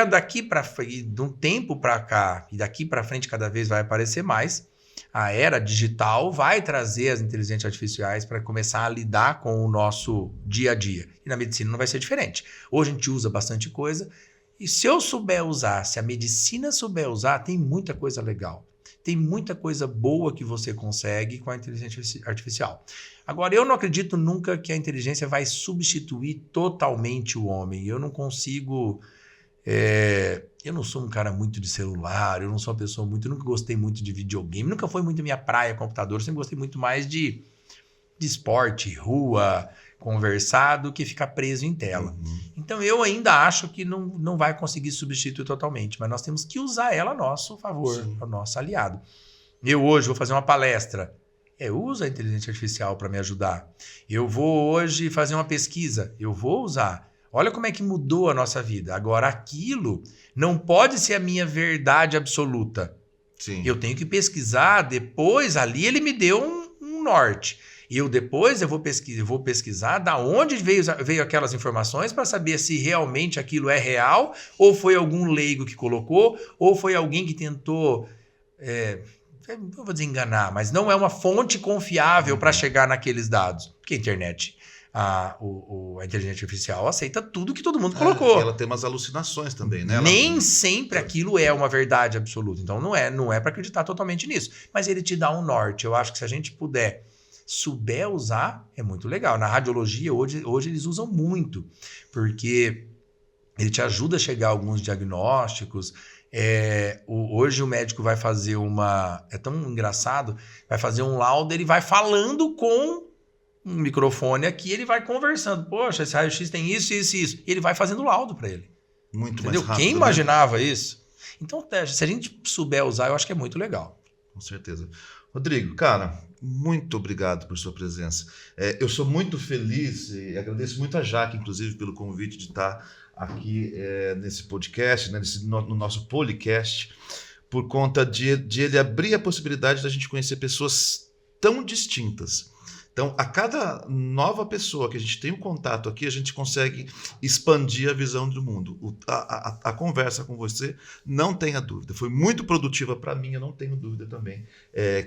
de um tempo para cá, e daqui para frente cada vez vai aparecer mais, a era digital vai trazer as inteligências artificiais para começar a lidar com o nosso dia a dia. E na medicina não vai ser diferente. Hoje a gente usa bastante coisa, e se eu souber usar, se a medicina souber usar, tem muita coisa legal. Tem muita coisa boa que você consegue com a inteligência artificial. Agora, eu não acredito nunca que a inteligência vai substituir totalmente o homem. Eu não consigo... eu não sou um cara muito de celular, eu não sou uma pessoa muito... Eu nunca gostei muito de videogame, nunca foi muito minha praia computador, eu sempre gostei muito mais de esporte, rua, conversar, do que ficar preso em tela. Então, eu ainda acho que não vai conseguir substituir totalmente, mas nós temos que usar ela a nosso favor, ao nosso aliado. Eu hoje vou fazer uma palestra, eu uso a inteligência artificial para me ajudar. Eu vou hoje fazer uma pesquisa, eu vou usar. Olha como é que mudou a nossa vida. Agora, aquilo não pode ser a minha verdade absoluta. Sim. Eu tenho que pesquisar, depois ali ele me deu um norte. Depois eu vou pesquisar da onde veio aquelas informações para saber se realmente aquilo é real, ou foi algum leigo que colocou, ou foi alguém que tentou, não vou dizer enganar, mas não é uma fonte confiável para chegar naqueles dados. Porque a internet, a inteligência artificial aceita tudo que todo mundo colocou. Ela tem umas alucinações também, né? Nem sempre aquilo é uma verdade absoluta. Então não é para acreditar totalmente nisso. Mas ele te dá um norte. Eu acho que se a gente souber usar, é muito legal. Na radiologia, hoje eles usam muito, porque Ele te ajuda a chegar a alguns diagnósticos. Hoje o médico vai fazer é tão engraçado, vai fazer um laudo, ele vai falando com um microfone aqui, ele vai conversando. Poxa, esse raio-x tem isso, isso e isso. E ele vai fazendo laudo para ele. Muito Entendeu? mais rápido. Quem imaginava isso? Então, se a gente souber usar, eu acho que é muito legal. Com certeza. Rodrigo, cara, muito obrigado por sua presença. Eu sou muito feliz e agradeço muito a Jaque, inclusive, pelo convite de estar aqui nesse podcast, né, no nosso Policast, por conta de ele abrir a possibilidade da gente conhecer pessoas tão distintas. Então, a cada nova pessoa que a gente tem um contato aqui, a gente consegue expandir a visão do mundo. A conversa com você, não tenha dúvida, foi muito produtiva para mim, eu não tenho dúvida também,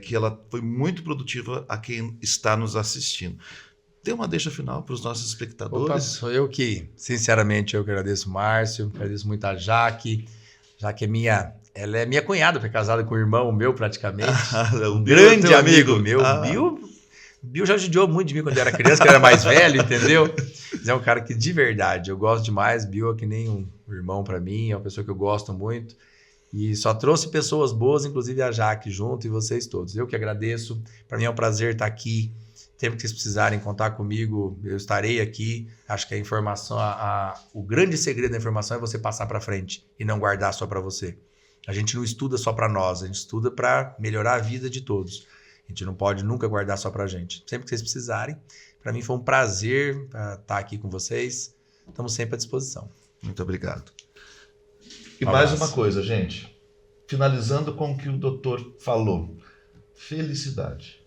que ela foi muito produtiva a quem está nos assistindo. Tem uma deixa final para os nossos espectadores? Opa, sou eu que, sinceramente, eu que agradeço o Márcio, agradeço muito a Jaque. Jaque ela é minha cunhada, foi casada com o irmão meu praticamente. Um grande amigo meu. Bill já judiou muito de mim quando eu era criança, que eu era mais velho, entendeu? Mas é um cara que, de verdade, eu gosto demais. Bill é que nem um irmão para mim, é uma pessoa que eu gosto muito. E só trouxe pessoas boas, inclusive a Jaque junto e vocês todos. Eu que agradeço. Para mim é um prazer estar aqui. Sempre que vocês precisarem contar comigo, eu estarei aqui. Acho que a informação, o grande segredo da informação é você passar para frente e não guardar só para você. A gente não estuda só para nós, a gente estuda para melhorar a vida de todos. A gente não pode nunca guardar só pra gente. Sempre que vocês precisarem. Para mim foi um prazer estar aqui com vocês. Estamos sempre à disposição. Muito obrigado. E mais uma coisa, gente. Finalizando com o que o doutor falou. Felicidade.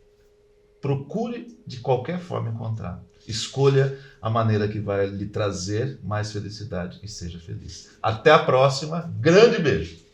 Procure de qualquer forma encontrar. Escolha a maneira que vai lhe trazer mais felicidade e seja feliz. Até a próxima. Grande beijo.